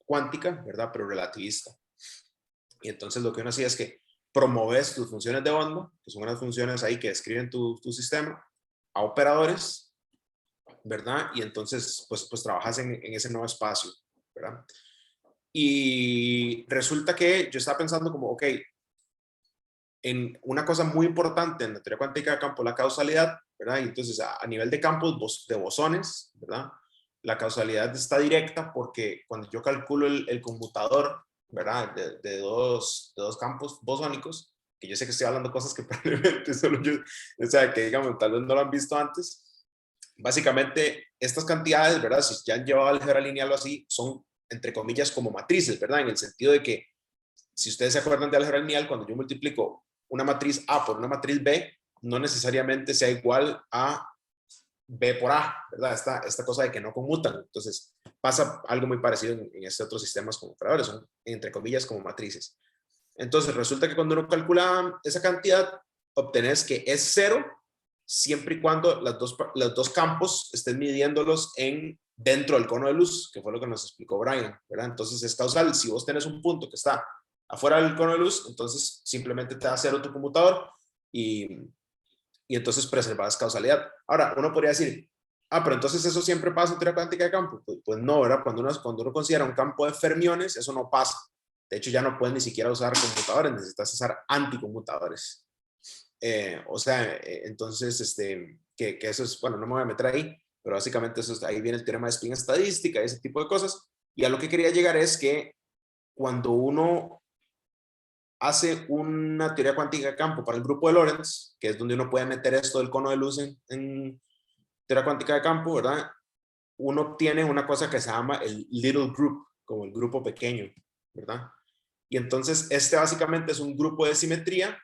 cuántica, ¿verdad? Pero relativista. Y entonces lo que uno hacía es que promoves tus funciones de onda, que son unas funciones ahí que describen tu sistema, a operadores ¿verdad? Y entonces, pues trabajas en ese nuevo espacio, ¿verdad? Y resulta que yo estaba pensando como, ok, en una cosa muy importante en la teoría cuántica de campo, la causalidad, ¿verdad? Y entonces a nivel de campos de bosones, ¿verdad? La causalidad está directa porque cuando yo calculo el conmutador, ¿verdad? De dos campos bosónicos, que yo sé que estoy hablando cosas que probablemente solo yo, o sea, que digamos, tal vez no lo han visto antes. Básicamente, estas cantidades, ¿verdad? Si ya han llevado álgebra lineal o así, son, entre comillas, como matrices, ¿verdad? En el sentido de que, si ustedes se acuerdan de álgebra lineal, cuando yo multiplico una matriz A por una matriz B, no necesariamente sea igual a B por A, ¿verdad? Esta cosa de que no conmutan. Entonces, pasa algo muy parecido en este otros sistemas como operadores, son, entre comillas, como matrices. Entonces, resulta que cuando uno calcula esa cantidad, obtenés que es cero siempre y cuando los dos campos estén midiéndolos dentro del cono de luz, que fue lo que nos explicó Brian, ¿verdad? Entonces es causal. Si vos tenés un punto que está afuera del cono de luz, entonces simplemente te da cero tu computador y entonces preservas causalidad. Ahora, uno podría decir, pero entonces eso siempre pasa en teoría cuántica de campo. Pues no, ¿verdad? Cuando uno considera un campo de fermiones, eso no pasa. De hecho, ya no puedes ni siquiera usar computadores, necesitas usar anticomputadores. O sea, entonces, que eso es, bueno, no me voy a meter ahí, pero básicamente ahí viene el teorema de spin estadística, ese tipo de cosas. Y a lo que quería llegar es que cuando uno hace una teoría cuántica de campo para el grupo de Lorentz, que es donde uno puede meter esto del cono de luz en teoría cuántica de campo, ¿verdad? Uno obtiene una cosa que se llama el little group, como el grupo pequeño, ¿verdad? Y entonces básicamente es un grupo de simetría,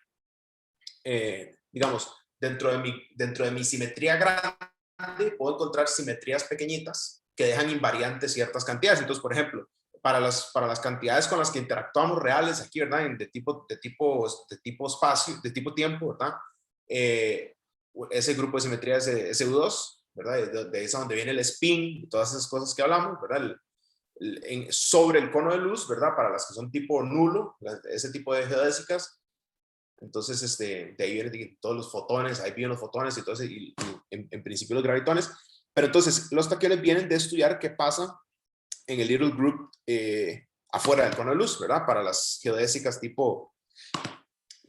digamos, dentro de mi simetría grande, puedo encontrar simetrías pequeñitas que dejan invariantes ciertas cantidades. Entonces, por ejemplo, para las cantidades con las que interactuamos reales aquí, ¿verdad? De tipo espacio, de tipo tiempo, ¿verdad? Ese grupo de simetría es U2, ¿verdad? De esa donde viene el spin, todas esas cosas que hablamos, ¿verdad? Sobre el cono de luz, ¿verdad? Para las que son tipo nulo, ese tipo de geodésicas. Entonces, de ahí vienen todos los fotones, ahí vienen los fotones y todo eso, y en principio los gravitones. Pero entonces, los taquiones vienen de estudiar qué pasa en el little group afuera del cono de luz, ¿verdad? Para las geodésicas tipo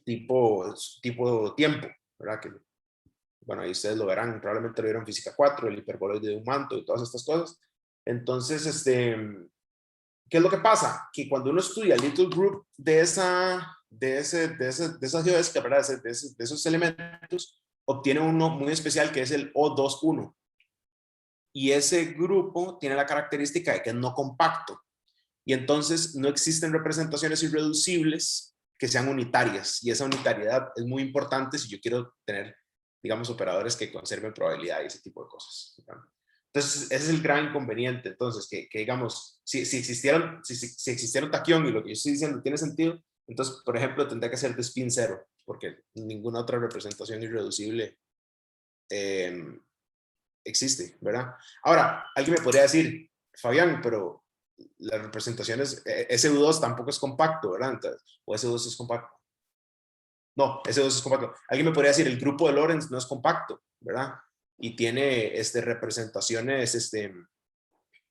tiempo, ¿verdad? Que, bueno, ahí ustedes lo verán, probablemente lo vieron en física 4, el hiperboloide de un manto y todas estas cosas. Entonces, ¿qué es lo que pasa? Que cuando uno estudia el little group de esa geodésica, ¿verdad? De esos elementos, obtiene uno muy especial que es el O21. Y ese grupo tiene la característica de que es no compacto. Y entonces no existen representaciones irreducibles que sean unitarias. Y esa unitariedad es muy importante si yo quiero tener, digamos, operadores que conserven probabilidad y ese tipo de cosas, ¿verdad? Entonces, ese es el gran inconveniente. Entonces, que digamos, si existiera un taquión y lo que yo estoy diciendo tiene sentido, entonces, por ejemplo, tendría que ser de spin cero, porque ninguna otra representación irreducible existe, ¿verdad? Ahora, alguien me podría decir, Fabián, pero las representaciones, SU2 tampoco es compacto, ¿verdad? Entonces, o SU2 es compacto. No, SU2 es compacto. Alguien me podría decir, el grupo de Lorentz no es compacto, ¿verdad? Y tiene representaciones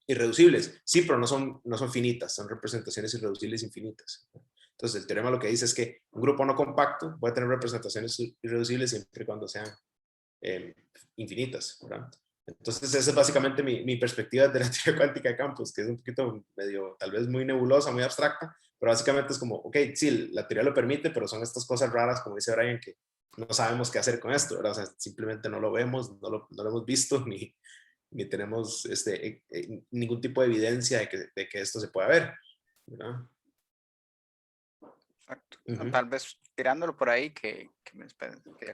irreducibles. Sí, pero no son finitas, son representaciones irreducibles infinitas. Entonces, el teorema lo que dice es que un grupo no compacto puede tener representaciones irreducibles siempre y cuando sean infinitas, ¿verdad? Entonces, esa es básicamente mi perspectiva de la teoría cuántica de campos, que es un poquito medio, tal vez muy nebulosa, muy abstracta, pero básicamente es como, ok, sí, la teoría lo permite, pero son estas cosas raras, como dice Brian, que no sabemos qué hacer con esto, ¿verdad? O sea, simplemente no lo vemos, no lo hemos visto, ni tenemos ningún tipo de evidencia de que esto se pueda ver, ¿verdad? Exacto. Tal vez tirándolo por ahí, que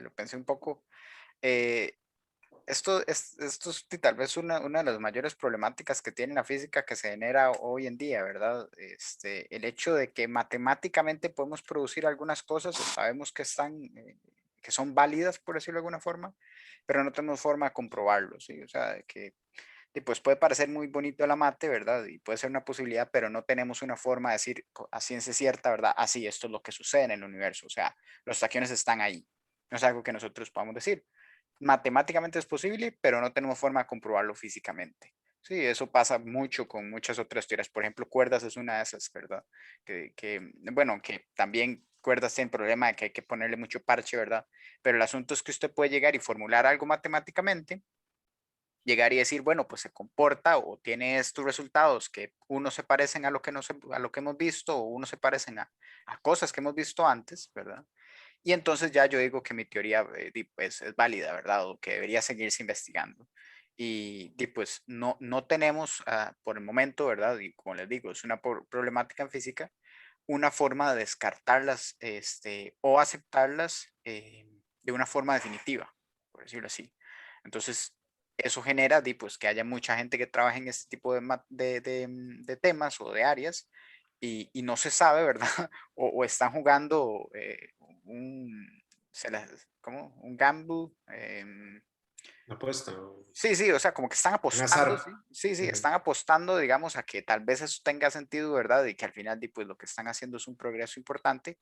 lo pensé un poco. Esto es tal vez una de las mayores problemáticas que tiene la física que se genera hoy en día, ¿verdad? El hecho de que matemáticamente podemos producir algunas cosas o sabemos que que son válidas, por decirlo de alguna forma, pero no tenemos forma de comprobarlo, ¿sí? O sea, que pues puede parecer muy bonito la mate, ¿verdad? Y puede ser una posibilidad, pero no tenemos una forma de decir a ciencia cierta, ¿verdad? Así, esto es lo que sucede en el universo, o sea, los taquiones están ahí, no es algo que nosotros podamos decir. matemáticamente es posible, pero no tenemos forma de comprobarlo físicamente. Sí, eso pasa mucho con muchas otras teorías. Por ejemplo, cuerdas es una de esas, ¿verdad? Bueno, que también cuerdas tienen problema de que hay que ponerle mucho parche, ¿verdad? Pero el asunto es que usted puede llegar y formular algo matemáticamente, llegar y decir, bueno, pues se comporta o tiene estos resultados que unos se parecen a lo que, no se, a lo que hemos visto o unos se parecen a cosas que hemos visto antes, ¿verdad? Y entonces ya yo digo que mi teoría pues, es válida, ¿verdad? O que debería seguirse investigando. Y pues no tenemos por el momento, ¿verdad? Y como les digo, es una problemática en física, una forma de descartarlas o aceptarlas de una forma definitiva, por decirlo así. Entonces, eso genera pues, que haya mucha gente que trabaje en este tipo de temas o de áreas y no se sabe, ¿verdad? O están jugando un, ¿cómo? Un gamble. Una apuesta, Sí, sí, o sea, como que están un apostando, azar. sí, sí, sí, Ujú. están apostando, digamos, a que tal vez eso tenga sentido, ¿verdad? Y que al final, pues, lo que están haciendo es un progreso importante,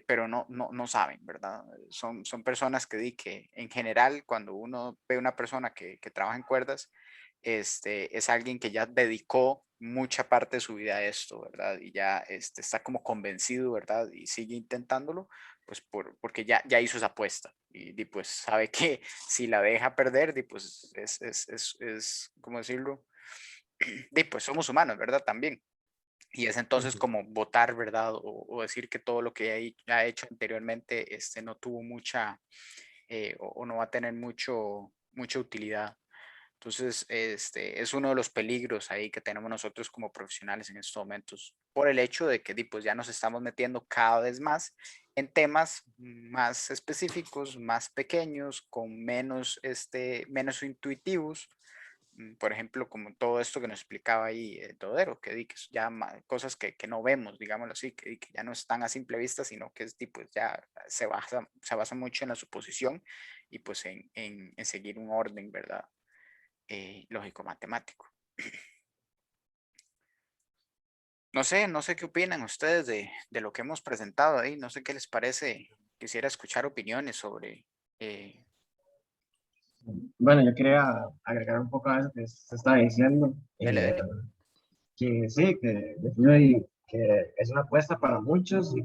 pero no saben, ¿verdad? Son personas que en general, cuando uno ve una persona que trabaja en cuerdas, es alguien que ya dedicó mucha parte de su vida a esto, ¿verdad? Y ya está como convencido, ¿verdad? Y sigue intentándolo, pues porque ya hizo esa apuesta y pues sabe que si la deja perder, pues ¿cómo decirlo? Pues somos humanos, ¿verdad? También. Y es entonces Ujú. como votar, ¿verdad? O decir que todo lo que ha hecho anteriormente no tuvo mucha, o no va a tener mucha utilidad. Entonces, es uno de los peligros ahí que tenemos nosotros como profesionales en estos momentos, por el hecho de que pues, ya nos estamos metiendo cada vez más en temas más específicos, más pequeños, con menos intuitivos. Por ejemplo, como todo esto que nos explicaba ahí Todero, que es ya cosas que no vemos, digámoslo así, que ya no están a simple vista, sino que es tipo, ya se basa mucho en la suposición y pues en seguir un orden, ¿verdad? Lógico-matemático. No sé qué opinan ustedes de lo que hemos presentado ahí, no sé qué les parece, quisiera escuchar opiniones sobre... eh, Bueno, yo quería agregar un poco a eso que se estaba diciendo, dele, dele. que sí, que definitivamente que es una apuesta para muchos y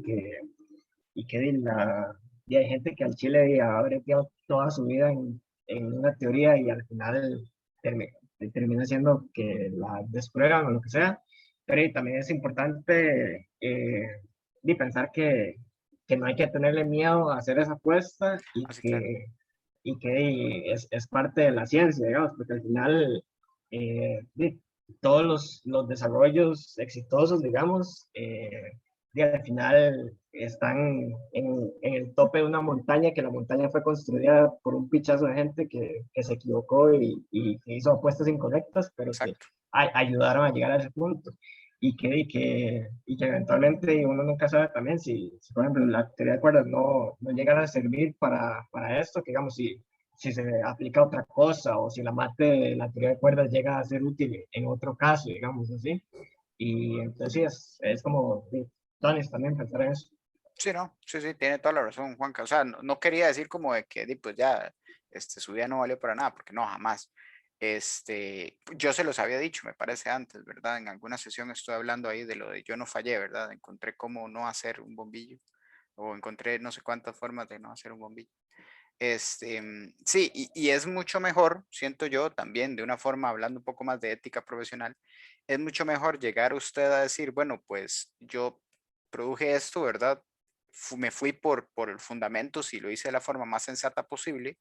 hay gente que al Chile ha breteado toda su vida en una teoría y al final termi- termina siendo que la desprueban o lo que sea, pero y también es importante y pensar que no hay que tenerle miedo a hacer esa apuesta Así, claro. y que es parte de la ciencia, digamos, porque al final todos los desarrollos exitosos, digamos, y al final están en el tope de una montaña, que la montaña fue construida por un pichazo de gente que se equivocó y que hizo apuestas incorrectas, pero que Exacto. ayudaron a llegar a ese punto. Y que eventualmente uno nunca sabe también si, por ejemplo, la teoría de cuerdas no llegara a servir para esto, que digamos, si se aplica otra cosa o si la teoría de cuerdas llega a ser útil en otro caso, digamos así. Y entonces sí, es como Tony también pensar en eso. Sí, no, sí, sí, tiene toda la razón, Juanca. O sea, no quería decir como de que pues ya su vida no valió para nada, porque no, jamás. Yo se los había dicho, me parece antes, ¿verdad? En alguna sesión estoy hablando ahí de lo de yo no fallé, ¿verdad? Encontré cómo no hacer un bombillo, o encontré no sé cuántas formas de no hacer un bombillo. Sí, y es mucho mejor, siento yo también, de una forma hablando un poco más de ética profesional, es mucho mejor llegar usted a decir, bueno, pues yo produje esto, ¿verdad? Me fui por el fundamento, si lo hice de la forma más sensata posible,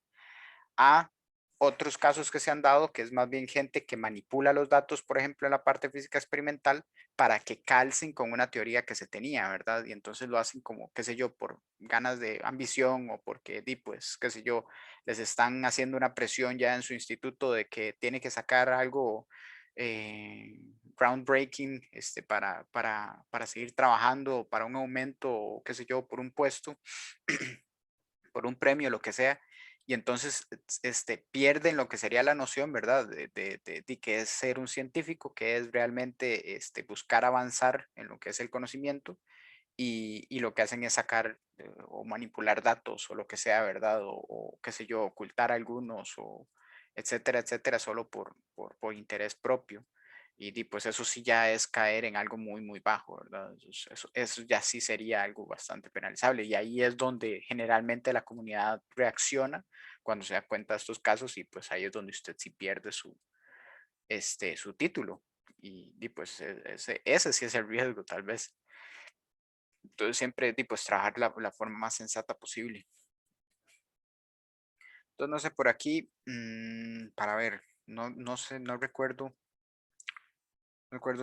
a otros casos que se han dado, que es más bien gente que manipula los datos, por ejemplo, en la parte física experimental, para que calcen con una teoría que se tenía, ¿verdad? Y entonces lo hacen como, qué sé yo, por ganas de ambición o porque, pues, qué sé yo, les están haciendo una presión ya en su instituto de que tiene que sacar algo groundbreaking para seguir trabajando, para un aumento, o qué sé yo, por un puesto, por un premio, lo que sea, y entonces pierden lo que sería la noción, ¿verdad? De que es ser un científico, que es realmente buscar avanzar en lo que es el conocimiento, y lo que hacen es sacar o manipular datos o lo que sea, ¿verdad? O qué sé yo, ocultar algunos o etcétera, etcétera, solo por interés propio. Pues eso sí ya es caer en algo muy, muy bajo, ¿verdad? Eso ya sí sería algo bastante penalizable. Y ahí es donde generalmente la comunidad reacciona cuando se da cuenta de estos casos y pues ahí es donde usted sí pierde su título. Pues ese sí es el riesgo, tal vez. Entonces siempre pues trabajar la forma más sensata posible. Entonces no sé, por aquí, para ver, no sé, no recuerdo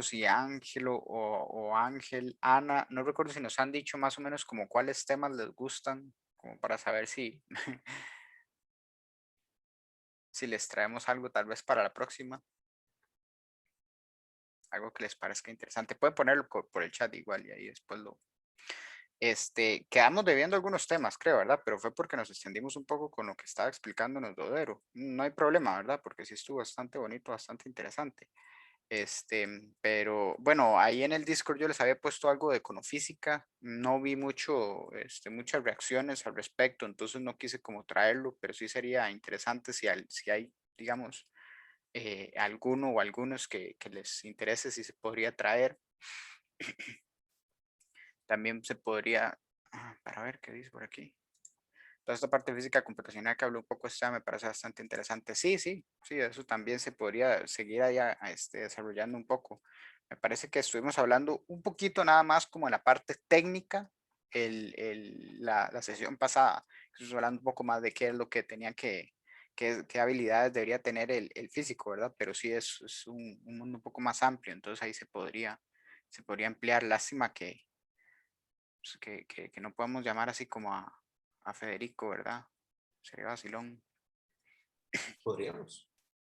si Ángelo o Ángel, Ana, no recuerdo si nos han dicho más o menos como cuáles temas les gustan, como para saber si, si les traemos algo tal vez para la próxima, algo que les parezca interesante. Pueden ponerlo por el chat igual y ahí después quedamos debiendo algunos temas, creo, ¿verdad? Pero fue porque nos extendimos un poco con lo que estaba explicándonos Dodero. No hay problema, ¿verdad? Porque sí estuvo bastante bonito, bastante interesante. Pero bueno, ahí en el Discord yo les había puesto algo de econofísica, no vi muchas reacciones al respecto, entonces no quise como traerlo, pero sí sería interesante si hay, digamos, alguno o algunos que les interese, si se podría traer. También se podría, para ver qué dice por aquí. Toda esta parte de física computacional que habló un poco esta me parece bastante interesante. Sí, eso también se podría seguir allá desarrollando un poco. Me parece que estuvimos hablando un poquito nada más como en la parte técnica la sesión pasada. Estuvimos hablando un poco más de qué es lo que tenía qué habilidades debería tener el físico, ¿verdad? Pero sí es un mundo un poco más amplio, entonces ahí se podría emplear. Lástima pues, que no podemos llamar así como a Federico, ¿verdad? Sería vacilón. Podríamos.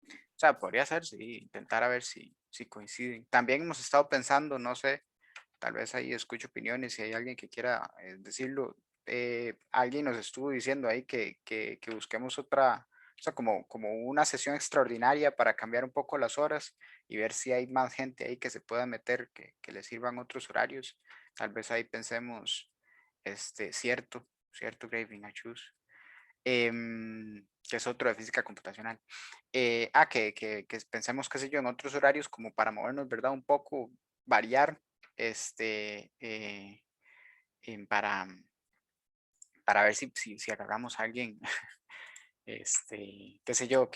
O sea, podría ser, sí, intentar a ver si coinciden. También hemos estado pensando, no sé, tal vez ahí escucho opiniones, si hay alguien que quiera decirlo. Alguien nos estuvo diciendo ahí que busquemos otra, o sea, como una sesión extraordinaria para cambiar un poco las horas y ver si hay más gente ahí que se pueda meter, que le sirvan otros horarios. Tal vez ahí pensemos, cierto, Graving, achus. Que es otro de física computacional. Que pensemos, qué sé yo, en otros horarios como para movernos, ¿verdad? Un poco, variar, para ver si agarramos a alguien, qué sé yo,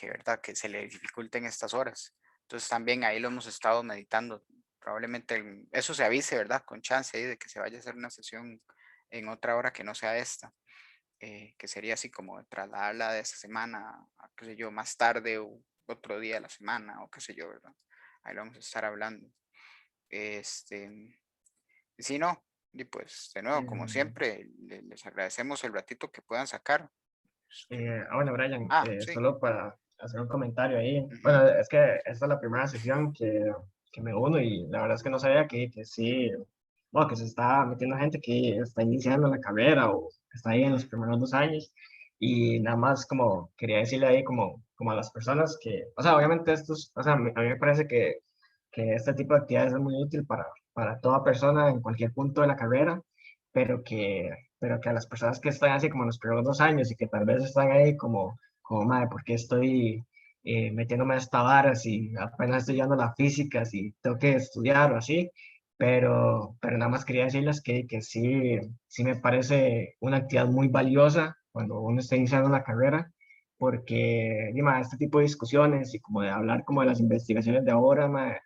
¿verdad? Que se le dificulten estas horas. Entonces también ahí lo hemos estado meditando. Probablemente eso se avise, ¿verdad? Con chance ahí de que se vaya a hacer una sesión en otra hora que no sea esta. Que sería así como trasladarla de esta semana a, qué sé yo, más tarde o otro día de la semana o qué sé yo, ¿verdad? Ahí lo vamos a estar hablando. Y si no, y pues de nuevo, como Em, siempre, les agradecemos el ratito que puedan sacar. bueno, Brian, Sí. solo para hacer un comentario ahí. Ujú, Bueno, es que esta es la primera sesión que me uno y la verdad es que no sabía que sí, bueno, que se está metiendo gente que está iniciando la carrera o está ahí en los ujú, primeros 2 años. Y nada más como quería decirle ahí como a las personas que, o sea, obviamente estos, o sea, a mí me parece que este tipo de actividades es muy útil para toda persona en cualquier punto de la carrera, pero que a las personas que están así como en los primeros 2 años y que tal vez están ahí como madre, ¿por qué estoy metiéndome a esta vara si apenas estoy llevando la física, si tengo que estudiar o así? Pero nada más quería decirles que sí me parece una actividad muy valiosa cuando uno está iniciando la carrera, porque dime, este tipo de discusiones y como de hablar como de las investigaciones de ahora,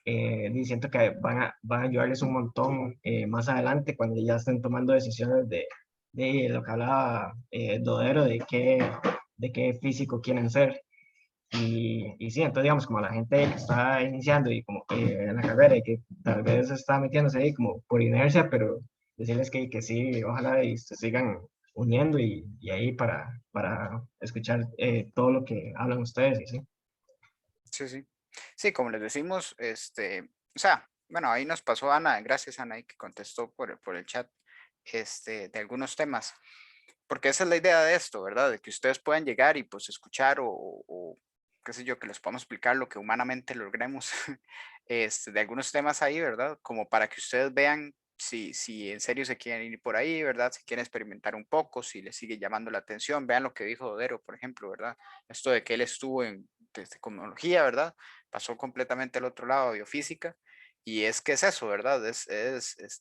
y siento que van a ayudarles un montón más adelante cuando ya estén tomando decisiones de lo que hablaba Dodero, de qué físico quieren ser. Y sí, entonces digamos, como la gente que está iniciando y como que en la carrera y que tal vez está metiéndose ahí como por inercia, pero decirles que sí, ojalá y se sigan uniendo y ahí para escuchar todo lo que hablan ustedes y sí. sí, sí. Sí, como les decimos, o sea, bueno, ahí nos pasó Ana, gracias Ana, ahí que contestó por el chat, de algunos temas. Porque esa es la idea de esto, ¿verdad? De que ustedes puedan llegar y pues escuchar o qué sé yo, que les podamos explicar lo que humanamente logremos de algunos temas ahí, ¿verdad? Como para que ustedes vean si en serio se quieren ir por ahí, ¿verdad? Si quieren experimentar un poco, si les sigue llamando la atención, vean lo que dijo Dodero, por ejemplo, ¿verdad? Esto de que él estuvo en tecnología, ¿verdad? Pasó completamente al otro lado, biofísica, y es que es eso, ¿verdad? Es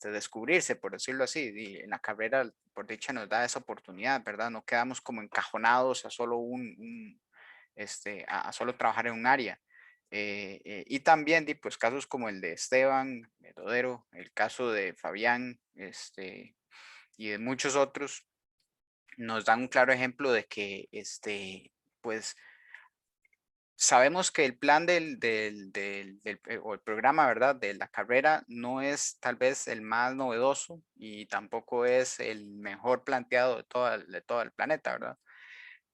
descubrirse, por decirlo así, y en la carrera, por dicha, nos da esa oportunidad, ¿verdad? No quedamos como encajonados a solo a solo trabajar en un área. Y también, pues, casos como el de Esteban, de Todero, el caso de Fabián, y de muchos otros, nos dan un claro ejemplo de que, pues, sabemos que el plan o el programa, ¿verdad? De la carrera no es tal vez el más novedoso y tampoco es el mejor planteado de todo el planeta, ¿verdad?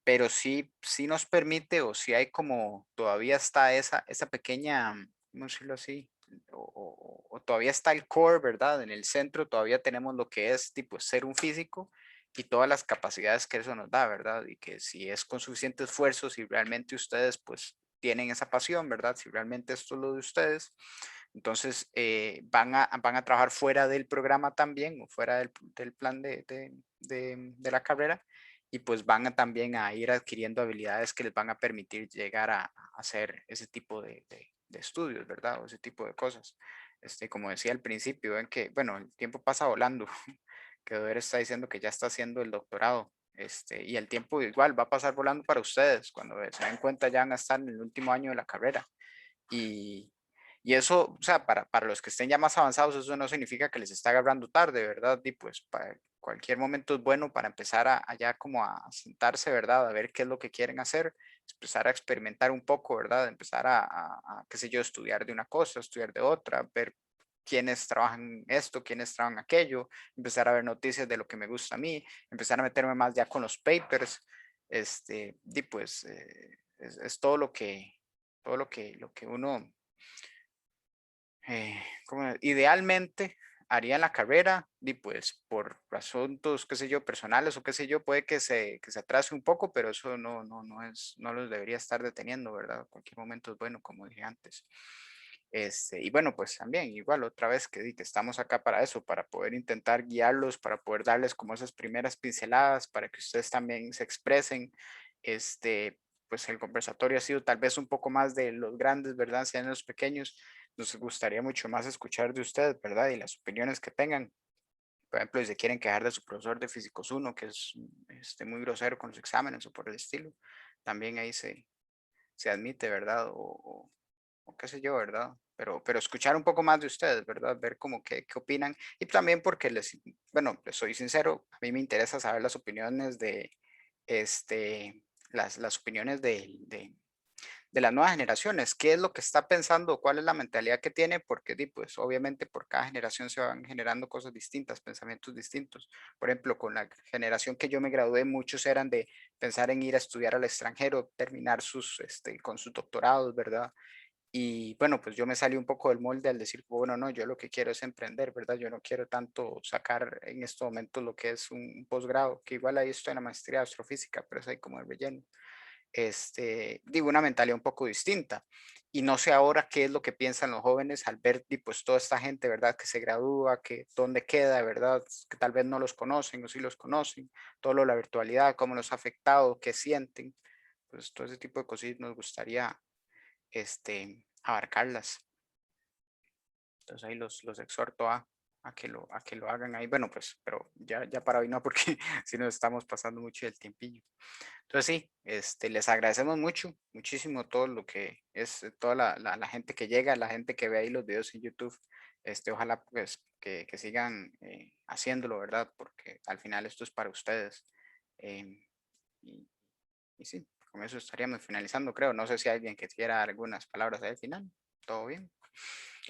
Pero sí nos permite, o si hay como, todavía está esa pequeña, ¿cómo decirlo así? O todavía está el core, ¿verdad? En el centro todavía tenemos lo que es tipo ser un físico y todas las capacidades que eso nos da, ¿verdad? Y que si es con suficiente esfuerzo, si realmente ustedes pues tienen esa pasión, ¿verdad? Si realmente esto es lo de ustedes, entonces van a trabajar fuera del programa también o fuera del plan de la carrera y pues van a también a ir adquiriendo habilidades que les van a permitir llegar a hacer ese tipo de estudios, ¿verdad? O ese tipo de cosas. Como decía al principio, ven que, bueno, el tiempo pasa volando, que Dover está diciendo que ya está haciendo el doctorado, y el tiempo igual va a pasar volando para ustedes, cuando se den cuenta ya van a estar en el último año de la carrera. Y, y eso, o sea, para los que estén ya más avanzados, eso no significa que les está agarrando tarde, ¿verdad? Y pues para cualquier momento es bueno para empezar allá como a sentarse, ¿verdad? A ver qué es lo que quieren hacer, empezar a experimentar un poco, ¿verdad? Empezar qué sé yo, estudiar de una cosa, estudiar de otra, ver quiénes trabajan esto, quiénes trabajan aquello, empezar a ver noticias de lo que me gusta a mí, empezar a meterme más ya con los papers, y pues es todo lo que uno como idealmente haría en la carrera, y pues por asuntos, qué sé yo, personales o qué sé yo, puede que se atrase un poco, pero eso no los debería estar deteniendo, ¿verdad? Cualquier momento es bueno, como dije antes. Y bueno, pues también, igual otra vez que estamos acá para eso, para poder intentar guiarlos, para poder darles como esas primeras pinceladas, para que ustedes también se expresen. Pues el conversatorio ha sido tal vez un poco más de los grandes, ¿verdad? Sean los pequeños. Nos gustaría mucho más escuchar de ustedes, ¿verdad? Y las opiniones que tengan. Por ejemplo, si se quieren quejar de su profesor de Físicos 1, que es muy grosero con los exámenes o por el estilo, también ahí se admite, ¿verdad? O qué sé yo, ¿verdad? Pero escuchar un poco más de ustedes, ¿verdad? Ver como qué opinan. Y también porque bueno, les soy sincero, a mí me interesa saber las opiniones las opiniones de las nuevas generaciones, qué es lo que está pensando, cuál es la mentalidad que tiene, porque pues obviamente por cada generación se van generando cosas distintas, pensamientos distintos. Por ejemplo, con la generación que yo me gradué, muchos eran de pensar en ir a estudiar al extranjero, terminar con sus doctorados, ¿verdad? Y bueno, pues yo me salí un poco del molde al decir, bueno, no, yo lo que quiero es emprender, ¿verdad? Yo no quiero tanto sacar en estos momentos lo que es un posgrado, que igual ahí estoy en la maestría de astrofísica, pero es ahí como el relleno. Digo, una mentalidad un poco distinta. Y no sé ahora qué es lo que piensan los jóvenes al ver, pues, toda esta gente, ¿verdad? Que se gradúa, que dónde queda, ¿verdad? Que tal vez no los conocen o sí los conocen, todo lo de la virtualidad, cómo los ha afectado, qué sienten. Pues todo ese tipo de cosas nos gustaría, abarcarlas. Entonces ahí los exhorto a que lo hagan ahí. Bueno, pues, pero ya para hoy no, porque si nos estamos pasando mucho del tiempillo. Entonces sí, les agradecemos mucho, muchísimo todo lo que es toda la gente que llega, la gente que ve ahí los videos en YouTube. Ojalá pues que sigan haciéndolo, ¿verdad? Porque al final esto es para ustedes. em, y, y sí, con eso estaríamos finalizando, creo. No sé si alguien que quiera algunas palabras al final. ¿Todo bien?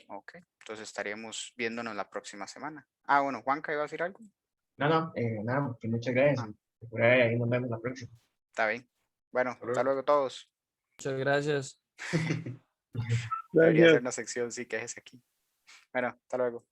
Ok, entonces estaríamos viéndonos la próxima semana. Ah, bueno, Juanca, ¿iba a decir algo? No, no, nada, que muchas gracias. Ah, Por ahí nos vemos la próxima. está bien. Bueno, Hasta hasta luego. luego todos. Muchas gracias. Debería ser Gracias. una sección, sí, que es aquí. Bueno, hasta luego.